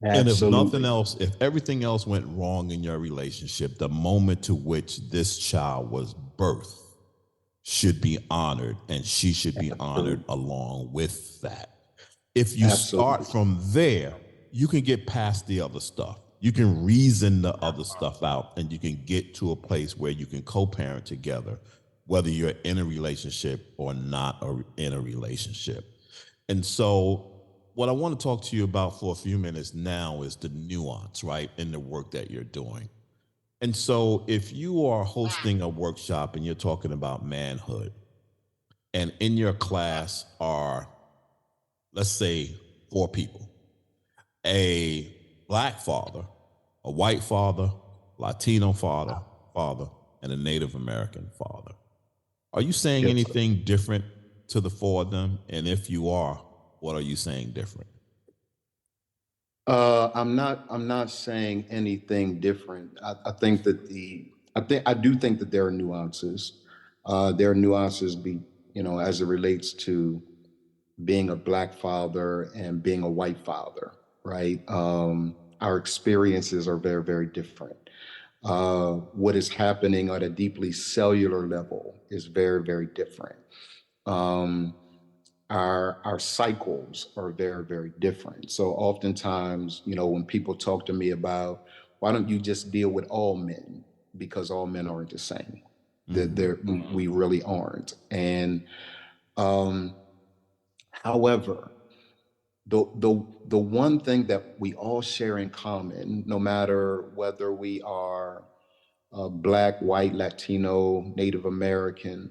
Absolutely. And if nothing else, if everything else went wrong in your relationship, the moment to which this child was birthed should be honored, and she should be honored along with that. If you start from there, you can get past the other stuff. You can reason the other stuff out, and you can get to a place where you can co-parent together, whether you're in a relationship or not in a relationship. And so what I want to talk to you about for a few minutes now is the nuance, right, in the work that you're doing. And so if you are hosting a workshop and you're talking about manhood, and in your class are, let's say, 4 people, a Black father, a white father, Latino father, and a Native American father. Are you saying Yes. anything different to the 4 of them? And if you are, what are you saying different? I'm not saying anything different. I think that I do think that there are nuances. There are nuances as it relates to being a Black father and being a white father, right? Our experiences are very, very different. What is happening at a deeply cellular level is very, very different. Um, our cycles are very, very different. So oftentimes, when people talk to me about, why don't you just deal with all men, because all men aren't the same. We really aren't. And however, the one thing that we all share in common, no matter whether we are Black, white, Latino, Native American,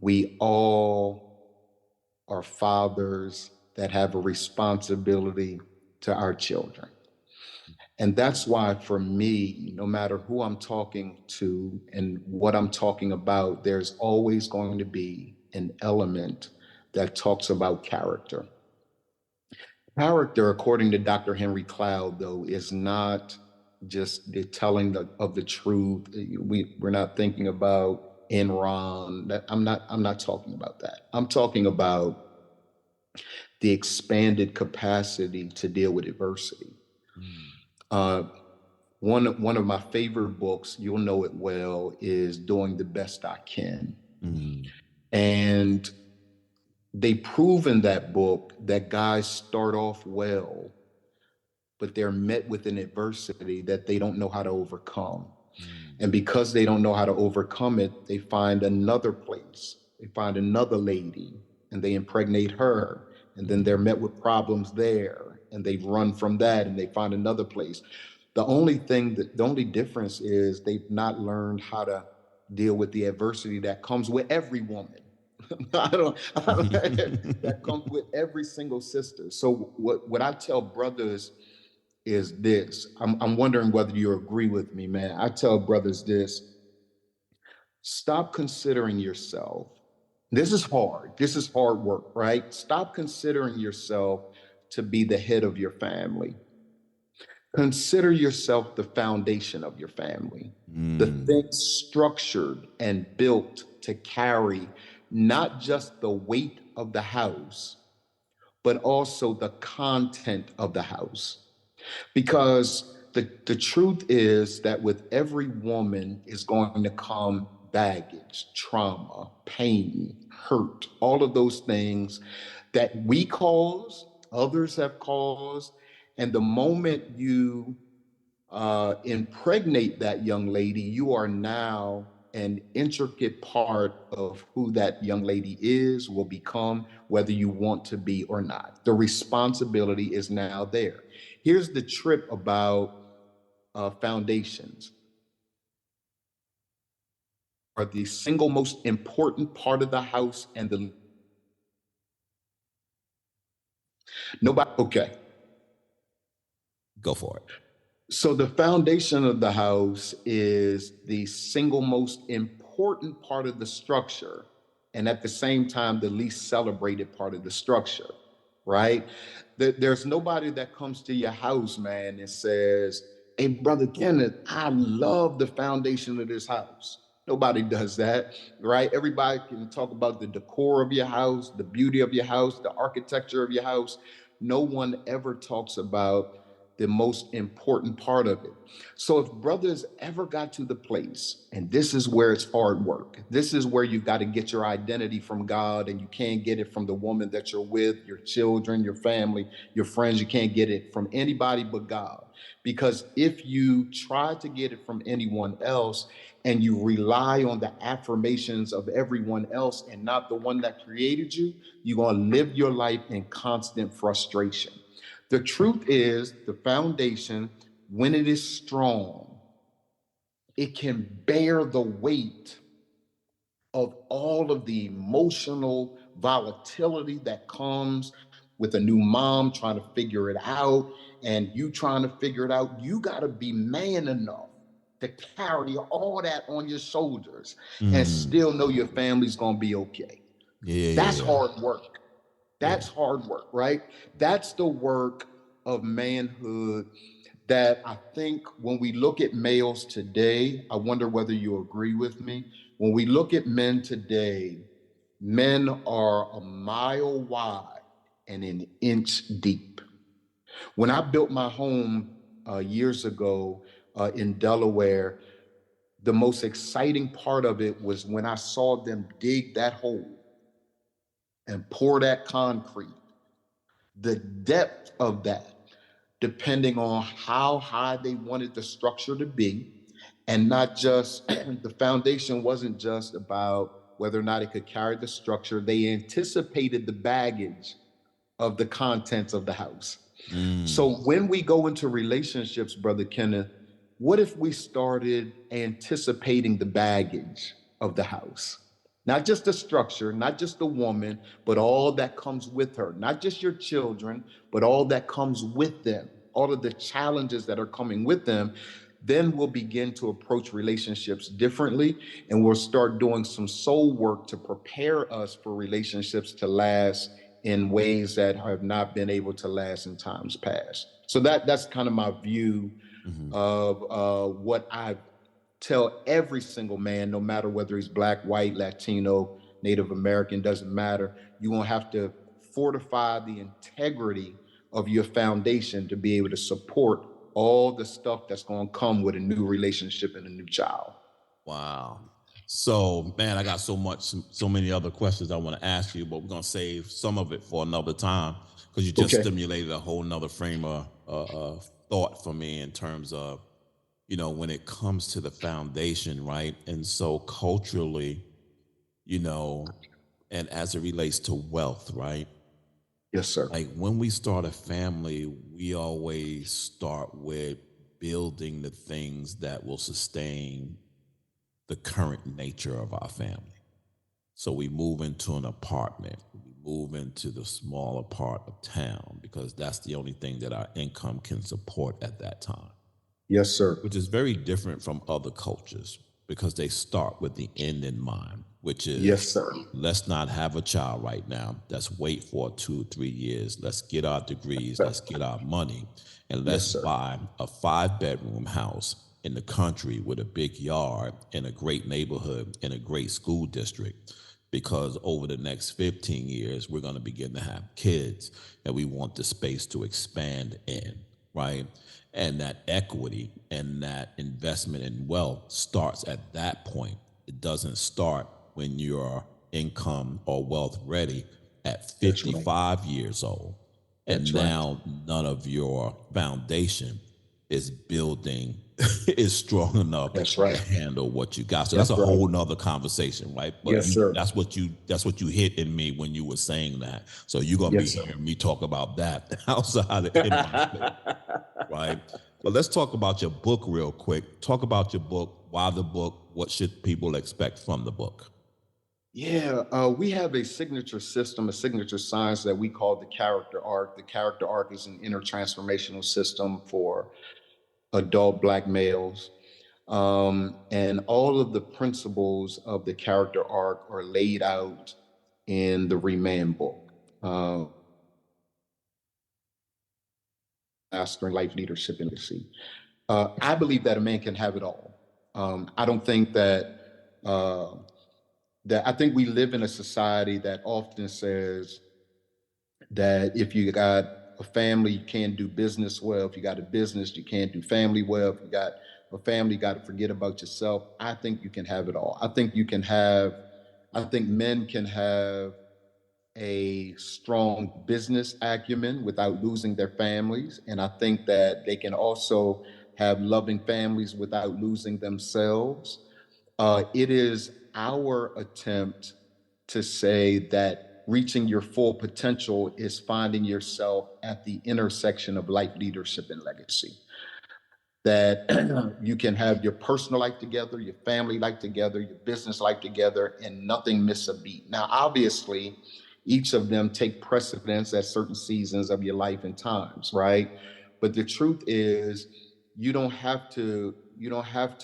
we all are fathers that have a responsibility to our children. And that's why, for me, no matter who I'm talking to and what I'm talking about, there's always going to be an element that talks about character. Character, according to Dr. Henry Cloud, though, is not just the telling of the truth. We're not thinking about Enron. I'm not talking about that. I'm talking about the expanded capacity to deal with adversity. Uh, one of my favorite books, you'll know it well, is Doing the Best I Can. And they prove in that book that guys start off well, but they're met with an adversity that they don't know how to overcome. And because they don't know how to overcome it, they find another place. They find another lady and they impregnate her. And then they're met with problems there and they run from that and they find another place. The only difference is they've not learned how to deal with the adversity that comes with every woman. That comes with every single sister. So what I tell brothers is this. I'm wondering whether you agree with me, man. I tell brothers this: stop considering yourself. This is hard. This is hard work, right? Stop considering yourself to be the head of your family. Consider yourself the foundation of your family, the thing structured and built to carry not just the weight of the house, but also the content of the house. Because the truth is that with every woman is going to come baggage, trauma, pain, hurt, all of those things that we cause, others have caused. And the moment you impregnate that young lady, you are now an intricate part of who that young lady is, will become, whether you want to be or not. The responsibility is now there. Here's the trip about foundations. Are the single most important part of the house and the nobody. Okay. Go for it. So the foundation of the house is the single most important part of the structure, and at the same time, the least celebrated part of the structure, right? There's nobody that comes to your house, man, and says, "Hey, Brother Kenneth, I love the foundation of this house." Nobody does that, right? Everybody can talk about the decor of your house, the beauty of your house, the architecture of your house. No one ever talks about the most important part of it. So if brothers ever got to the place, and this is where it's hard work, this is where you got to get your identity from God, and you can't get it from the woman that you're with, your children, your family, your friends. You can't get it from anybody but God. Because if you try to get it from anyone else and you rely on the affirmations of everyone else and not the one that created you, you're going to live your life in constant frustration. The truth is, the foundation when it is strong, it can bear the weight of all of the emotional volatility that comes with a new mom trying to figure it out and you trying to figure it out. You got to be man enough to carry all that on your shoulders and still know your family's going to be okay. That's hard work. That's hard work, right? That's the work of manhood that I think when we look at males today, I wonder whether you agree with me. When we look at men today, men are a mile wide and an inch deep. When I built my home years ago in Delaware, the most exciting part of it was when I saw them dig that hole and pour that concrete. The depth of that, depending on how high they wanted the structure to be, and not just the foundation wasn't just about whether or not it could carry the structure. They anticipated the baggage of the contents of the house. So when we go into relationships, Brother Kenneth, what if we started anticipating the baggage of the house? Not just the structure, not just the woman, but all that comes with her. Not just your children, but all that comes with them, all of the challenges that are coming with them. Then we'll begin to approach relationships differently, and we'll start doing some soul work to prepare us for relationships to last in ways that have not been able to last in times past. So that's kind of my view of what I tell every single man, no matter whether he's Black, white, Latino, Native American, doesn't matter. You're going to have to fortify the integrity of your foundation to be able to support all the stuff that's going to come with a new relationship and a new child. Wow. So, man, I got so many other questions I want to ask you, but we're going to save some of it for another time because you just stimulated a whole nother frame of thought for me in terms of, you know, when it comes to the foundation, right? And so culturally, you know, and as it relates to wealth, right? Yes, sir. Like when we start a family, we always start with building the things that will sustain the current nature of our family. So we move into an apartment, we move into the smaller part of town because that's the only thing that our income can support at that time. Yes, sir. Which is very different from other cultures because they start with the end in mind, which is, yes, sir, let's not have a child right now. Let's wait for 2 or 3 years. Let's get our degrees. Let's get our money. And let's buy a 5-bedroom house in the country with a big yard in a great neighborhood in a great school district. Because over the next 15 years, we're going to begin to have kids and we want the space to expand in, right? And that equity and that investment in wealth starts at that point. It doesn't start when you're income or wealth ready at 55 years old. And now none of your foundation is building, is strong enough to handle what you got. So that's a whole nother conversation, right? But that's what you hit in me when you were saying that. So you're going to be hearing me talk about that outside in my space, right? But let's talk about your book real quick. Talk about your book, why the book, what should people expect from the book? Yeah, we have a signature system, a signature science that we call the character arc. The character arc is an inner transformational system for adult Black males. And all of the principles of the character arc are laid out in the Remanned Book. Mastering Life, Leadership, and Legacy. I believe that a man can have it all. I don't think that I think we live in a society that often says that if you got a family, you can't do business well. If you got a business, you can't do family well. If you got a family, you got to forget about yourself. I think you can have it all. I think men can have a strong business acumen without losing their families. And I think that they can also have loving families without losing themselves. It is our attempt to say that reaching your full potential is finding yourself at the intersection of life, leadership, and legacy. that you can have your personal life together, your family life together, your business life together, and nothing miss a beat. Now, obviously, each of them take precedence at certain seasons of your life and times, right? But the truth is, you don't have to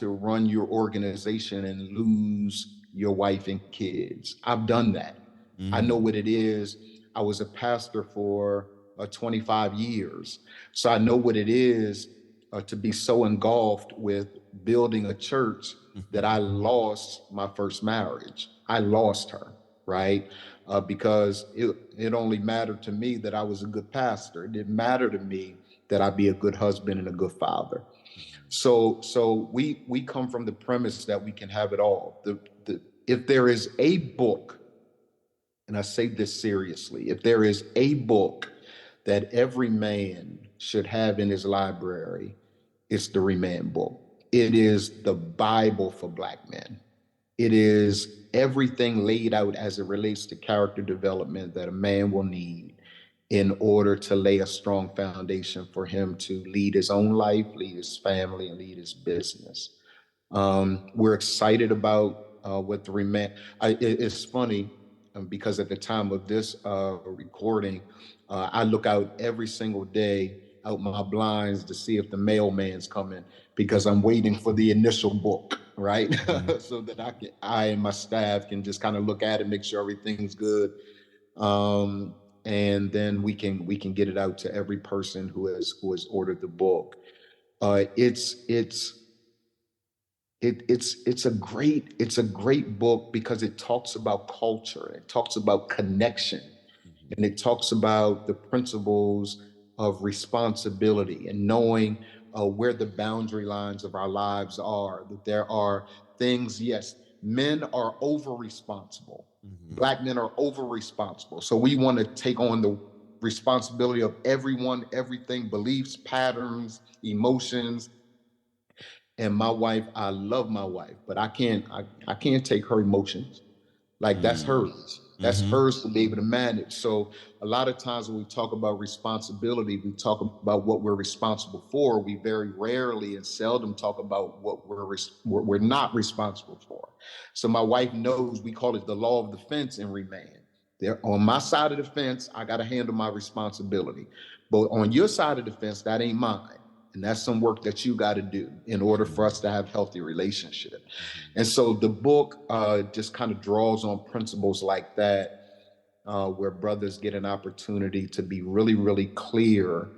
run your organization and lose your wife and kids. I've done that. I know what it is. I was a pastor for 25 years. So I know what it is to be so engulfed with building a church that I lost my first marriage. I lost her, right? Because it only mattered to me that I was a good pastor. It didn't matter to me that I be a good husband and a good father. So we come from the premise that we can have it all. If there is a book, and I say this seriously, if there is a book that every man should have in his library, it's the Remanned Book. It is the Bible for Black men. It is everything laid out as it relates to character development that a man will need in order to lay a strong foundation for him to lead his own life, lead his family, and lead his business. We're excited about what the Reman. It's funny because at the time of this recording, I look out every single day out my blinds to see if the mailman's coming because I'm waiting for the initial book, right? So that I and my staff can just kind of look at it, make sure everything's good, and then we can get it out to every person who has ordered the book. It's a great book because it talks about culture, it talks about connection, and it talks about the principles of responsibility and knowing where the boundary lines of our lives are. That there are things, yes, men are over responsible. Black men are over responsible. So we want to take on the responsibility of everyone, everything, beliefs, patterns, emotions. And my wife, I love my wife, but I can't take her emotions. Like that's hers. That's hers to be able to manage. So a lot of times when we talk about responsibility, we talk about what we're responsible for. We very rarely and seldom talk about what we're not responsible for. So my wife knows we call it the law of the fence in Reman. There on my side of the fence, I got to handle my responsibility. But on your side of the fence, that ain't mine. And that's some work that you got to do in order for us to have healthy relationship. And so the book just kind of draws on principles like that, where brothers get an opportunity to be really, really clear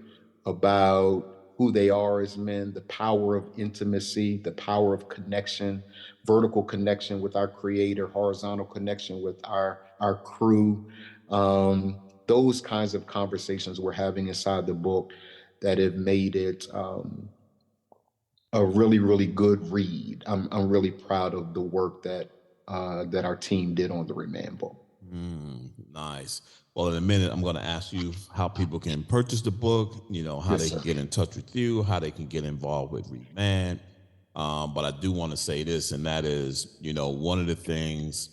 about who they are as men, the power of intimacy, the power of connection, vertical connection with our creator, horizontal connection with our crew. Those kinds of conversations we're having inside the book that have made it a really, really good read. I'm really proud of the work that our team did on the Remanned Book. Nice. Well, in a minute, I'm going to ask you how people can purchase the book, how they can get in touch with you, how they can get involved with Reman. But I do want to say this, and that is, one of the things,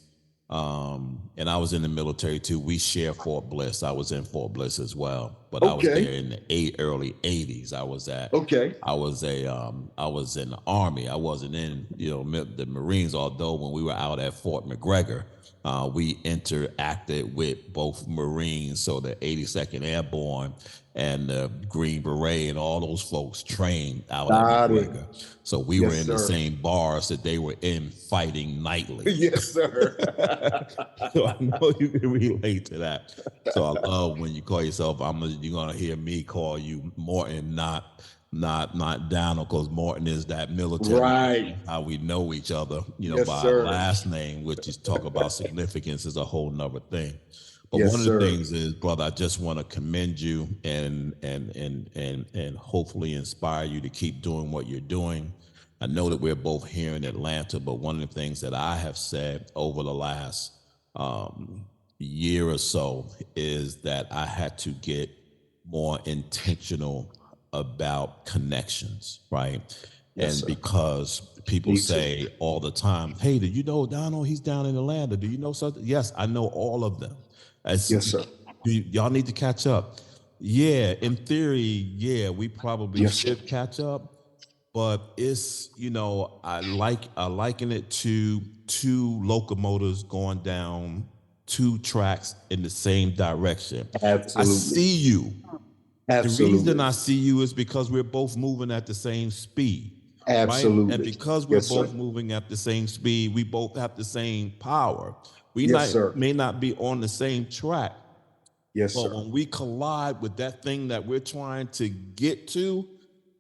and I was in the military too. We share Fort Bliss. I was in Fort Bliss as well, but I was there in the early '80s. I was in the Army. I wasn't in, the Marines. Although when we were out at Fort McGregor, we interacted with both Marines, so the 82nd Airborne and the Green Beret and all those folks trained out at McGregor. So we were in the same bars that they were in, fighting nightly. Yes, sir. So I know you can relate to that. So I love when you call yourself, you're going to hear me call you Morton, not Donald, because Morton is that military. Right. How we know each other, by sir. our last name, which is talk about significance is a whole nother thing. But Yes, one of sir. the things is, brother, I just want to commend you and hopefully inspire you to keep doing what you're doing. I know that we're both here in Atlanta, but one of the things that I have said over the last year or so is that I had to get more intentional about connections, right? Yes, and sir. Because people Me too. say all the time, hey, did you know Donald? He's down in Atlanta. Do you know something? Yes, I know all of them. Yes, sir. Y'all need to catch up. Yeah, in theory, yeah, we probably Yes, sir. should catch up. but it's, I liken it to two locomotives going down two tracks in the same direction. I Absolutely. see you. The reason Absolutely. I see you is because we're both moving at the same speed, right? And Absolutely. because we're Yes, sir. both moving at the same speed, we both have the same power. We Yes, sir. may not be on the same track, Yes, but sir. when we collide with that thing that we're trying to get to,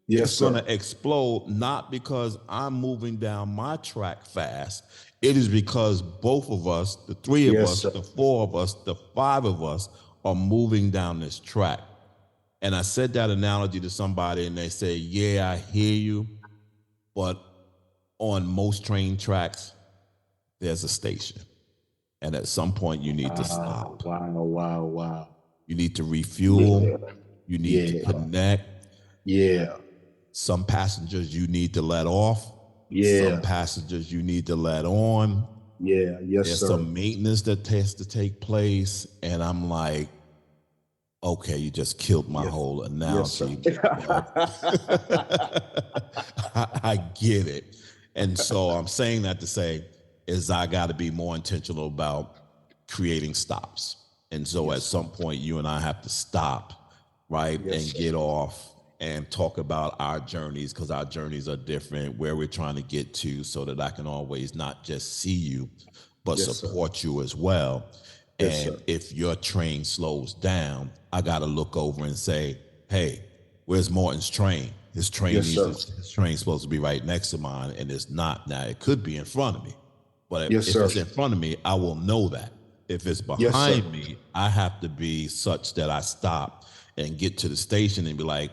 Yes, it's going sir. to explode, not because I'm moving down my track fast. It is because both of us, the three of Yes, us, sir. the four of us, the five of us are moving down this track. And I said that analogy to somebody and they say, yeah, I hear you. But on most train tracks, there's a station. And at some point, you need to stop. Wow, wow, wow. You need to refuel. Yeah. You need to Yeah. connect. Yeah. Some passengers you need to let off. Some Yeah. passengers you need to let on. Yeah. Yes, There's sir. some maintenance that has to take place. And I'm like, okay, you just killed my whole analogy. Yes, I get it. And so I'm saying that to say is I got to be more intentional about creating stops. And so at some point, you and I have to stop, right? Yes, and get off and talk about our journeys, because our journeys are different, where we're trying to get to, so that I can always not just see you, but Yes, support you as well. Yes, And sir. if your train slows down, I got to look over and say, hey, where's Morton's train? His train Yes, sir. his train's supposed to be right next to mine, and it's not. Now, it could be in front of me, but Yes, if sir. it's in front of me, I will know that. If it's Yes, sir. behind me, I have to be such that I stop and get to the station and be like,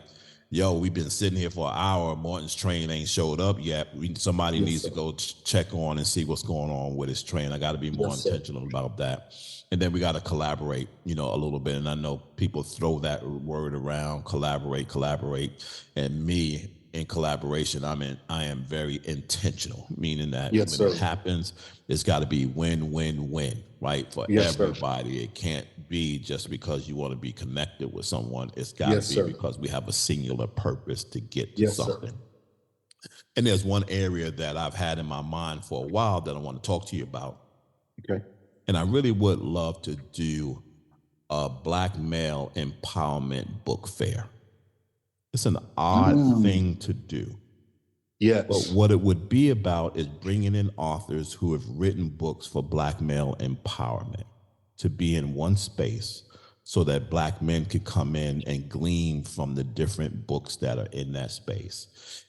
yo, we've been sitting here for an hour. Morton's train ain't showed up yet. Somebody Yes, needs sir. to go check on and see what's going on with his train. I got to be more Yes, sir. intentional about that. And then we got to collaborate, a little bit. And I know people throw that word around, collaborate. And me, in collaboration, I am very intentional, meaning that Yes, when sir. it happens, it's got to be win, right? For Yes, sir. everybody. It can't be just because you want to be connected with someone. It's got to Yes, be sir. because we have a singular purpose to get to Yes, sir. something. And there's one area that I've had in my mind for a while that I want to talk to you about. Okay. And I really would love to do a Black male empowerment book fair. It's an odd thing to do. Yes. But what it would be about is bringing in authors who have written books for Black male empowerment to be in one space so that Black men could come in and glean from the different books that are in that space.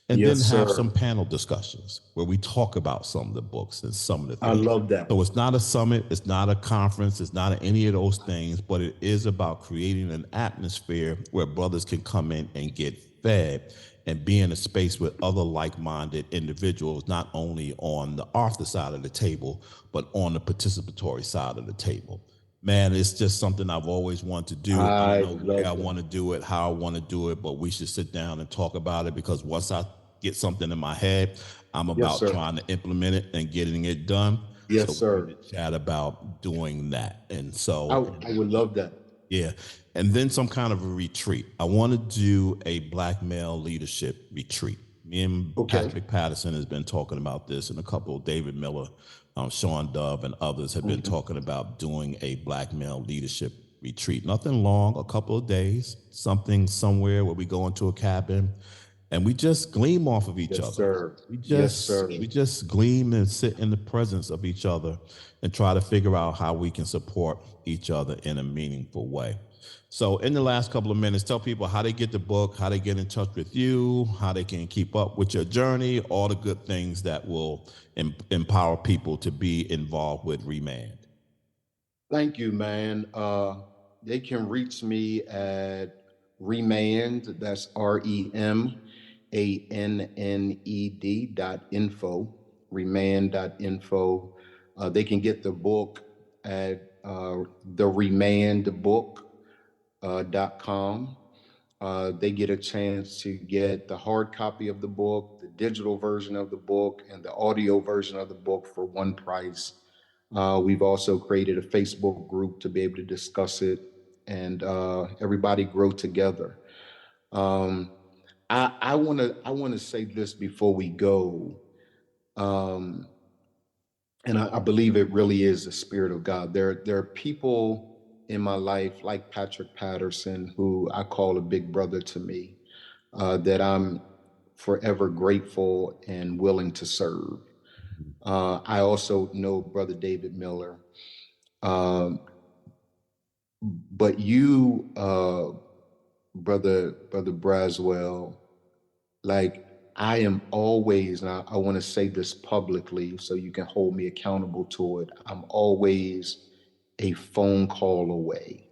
And Yes, then have sir. some panel discussions where we talk about some of the books and some of the I things. love that. So it's not a summit, it's not a conference, it's not any of those things, but it is about creating an atmosphere where brothers can come in and get fed and be in a space with other like-minded individuals, not only on the author side of the table, but on the participatory side of the table. Man, it's just something I've always wanted to do. I don't know where I want to do it, how I want to do it, but we should sit down and talk about it, because once I get something in my head, I'm about trying to implement it and getting it done. Yes, sir. We chat about doing that. And so I would love that. yeah. And then some kind of a retreat. I want to do a Black male leadership retreat. Me and Patrick Patterson has been talking about this, and a couple, David Miller, Sean Dove, and others have been talking about doing a Black male leadership retreat. Nothing long, a couple of days, something somewhere where we go into a cabin and we just gleam off of each other. Sir. We We just gleam and sit in the presence of each other and try to figure out how we can support each other in a meaningful way. So in the last couple of minutes, tell people how they get the book, how they get in touch with you, how they can keep up with your journey, all the good things that will empower people to be involved with Remanned. Thank you, man. They can reach me at Remanned, that's REMANNED.info, remand.info. They can get the book at theremandbook.com. They get a chance to get the hard copy of the book, the digital version of the book, and the audio version of the book for one price. We've also created a Facebook group to be able to discuss it and everybody grow together. I want to say this before we go. And I believe it really is the Spirit of God. There are people in my life like Patrick Patterson, who I call a big brother to me, that I'm forever grateful and willing to serve. I also know Brother David Miller. But you, Brother Braswell, like, I am always, and I want to say this publicly so you can hold me accountable to it, I'm always a phone call away.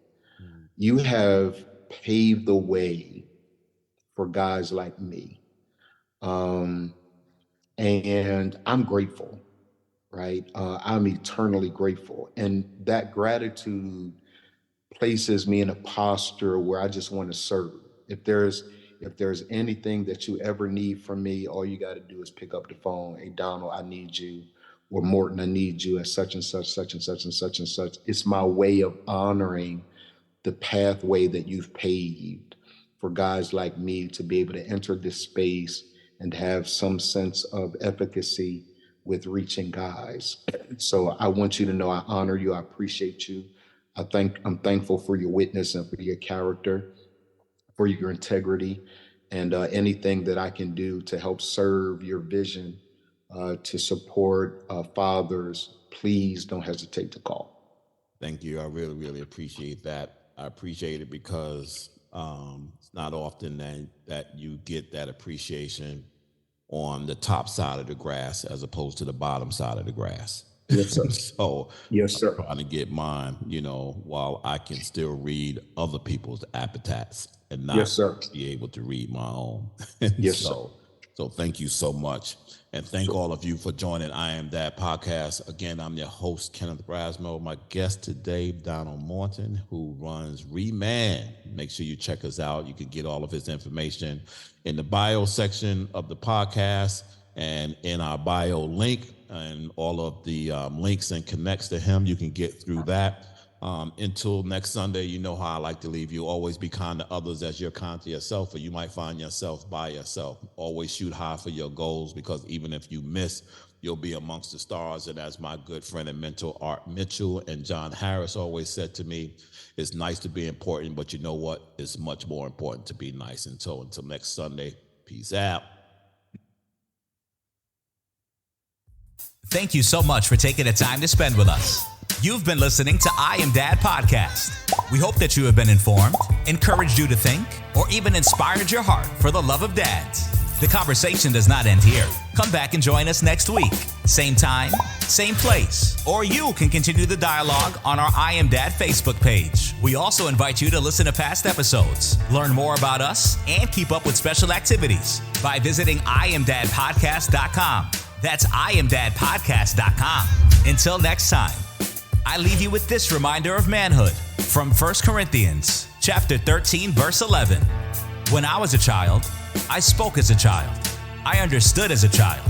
You have paved the way for guys like me. And I'm grateful, right? I'm eternally grateful. And that gratitude places me in a posture where I just want to serve. If there's anything that you ever need from me, all you got to do is pick up the phone. Hey, Donald, I need you. Or Morton, I need you at such and such, such and such and such and such. It's my way of honoring the pathway that you've paved for guys like me to be able to enter this space and have some sense of efficacy with reaching guys. So I want you to know I honor you. I appreciate you. I'm thankful for your witness and for your character, for your integrity, and anything that I can do to help serve your vision, to support fathers, please don't hesitate to call. Thank you. I really, really appreciate that. I appreciate it because it's not often that you get that appreciation on the top side of the grass as opposed to the bottom side of the grass. Yes, sir. So yes, sir. I'm trying to get mine, while I can still read other people's appetites and not yes, sir. be able to read my own. Yes, so, sir. So thank you so much. And thank all of you for joining I Am Dad podcast. Again, I'm your host, Kenneth Braswell. My guest today, Donald Morton, who runs Reman. Make sure you check us out. You can get all of his information in the bio section of the podcast and in our bio link, and all of the links and connects to him. You can get through that. Until next Sunday, you know how I like to leave you. Always be kind to others as you're kind to yourself, or you might find yourself by yourself. Always shoot high for your goals, because even if you miss, you'll be amongst the stars. And as my good friend and mentor Art Mitchell and John Harris always said to me, it's nice to be important, but you know what? It's much more important to be nice. And so until next Sunday, peace out. Thank you so much for taking the time to spend with us. You've been listening to I Am Dad podcast. We hope that you have been informed, encouraged you to think, or even inspired your heart for the love of dads. The conversation does not end here. Come back and join us next week. Same time, same place. Or you can continue the dialogue on our I Am Dad Facebook page. We also invite you to listen to past episodes, learn more about us, and keep up with special activities by visiting IamDadPodcast.com. That's IamDadPodcast.com. Until next time, I leave you with this reminder of manhood from 1 Corinthians chapter 13, verse 11. When I was a child, I spoke as a child. I understood as a child.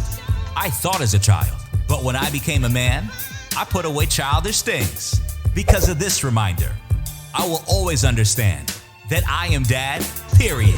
I thought as a child. But when I became a man, I put away childish things. Because of this reminder, I will always understand that I am Dad, period.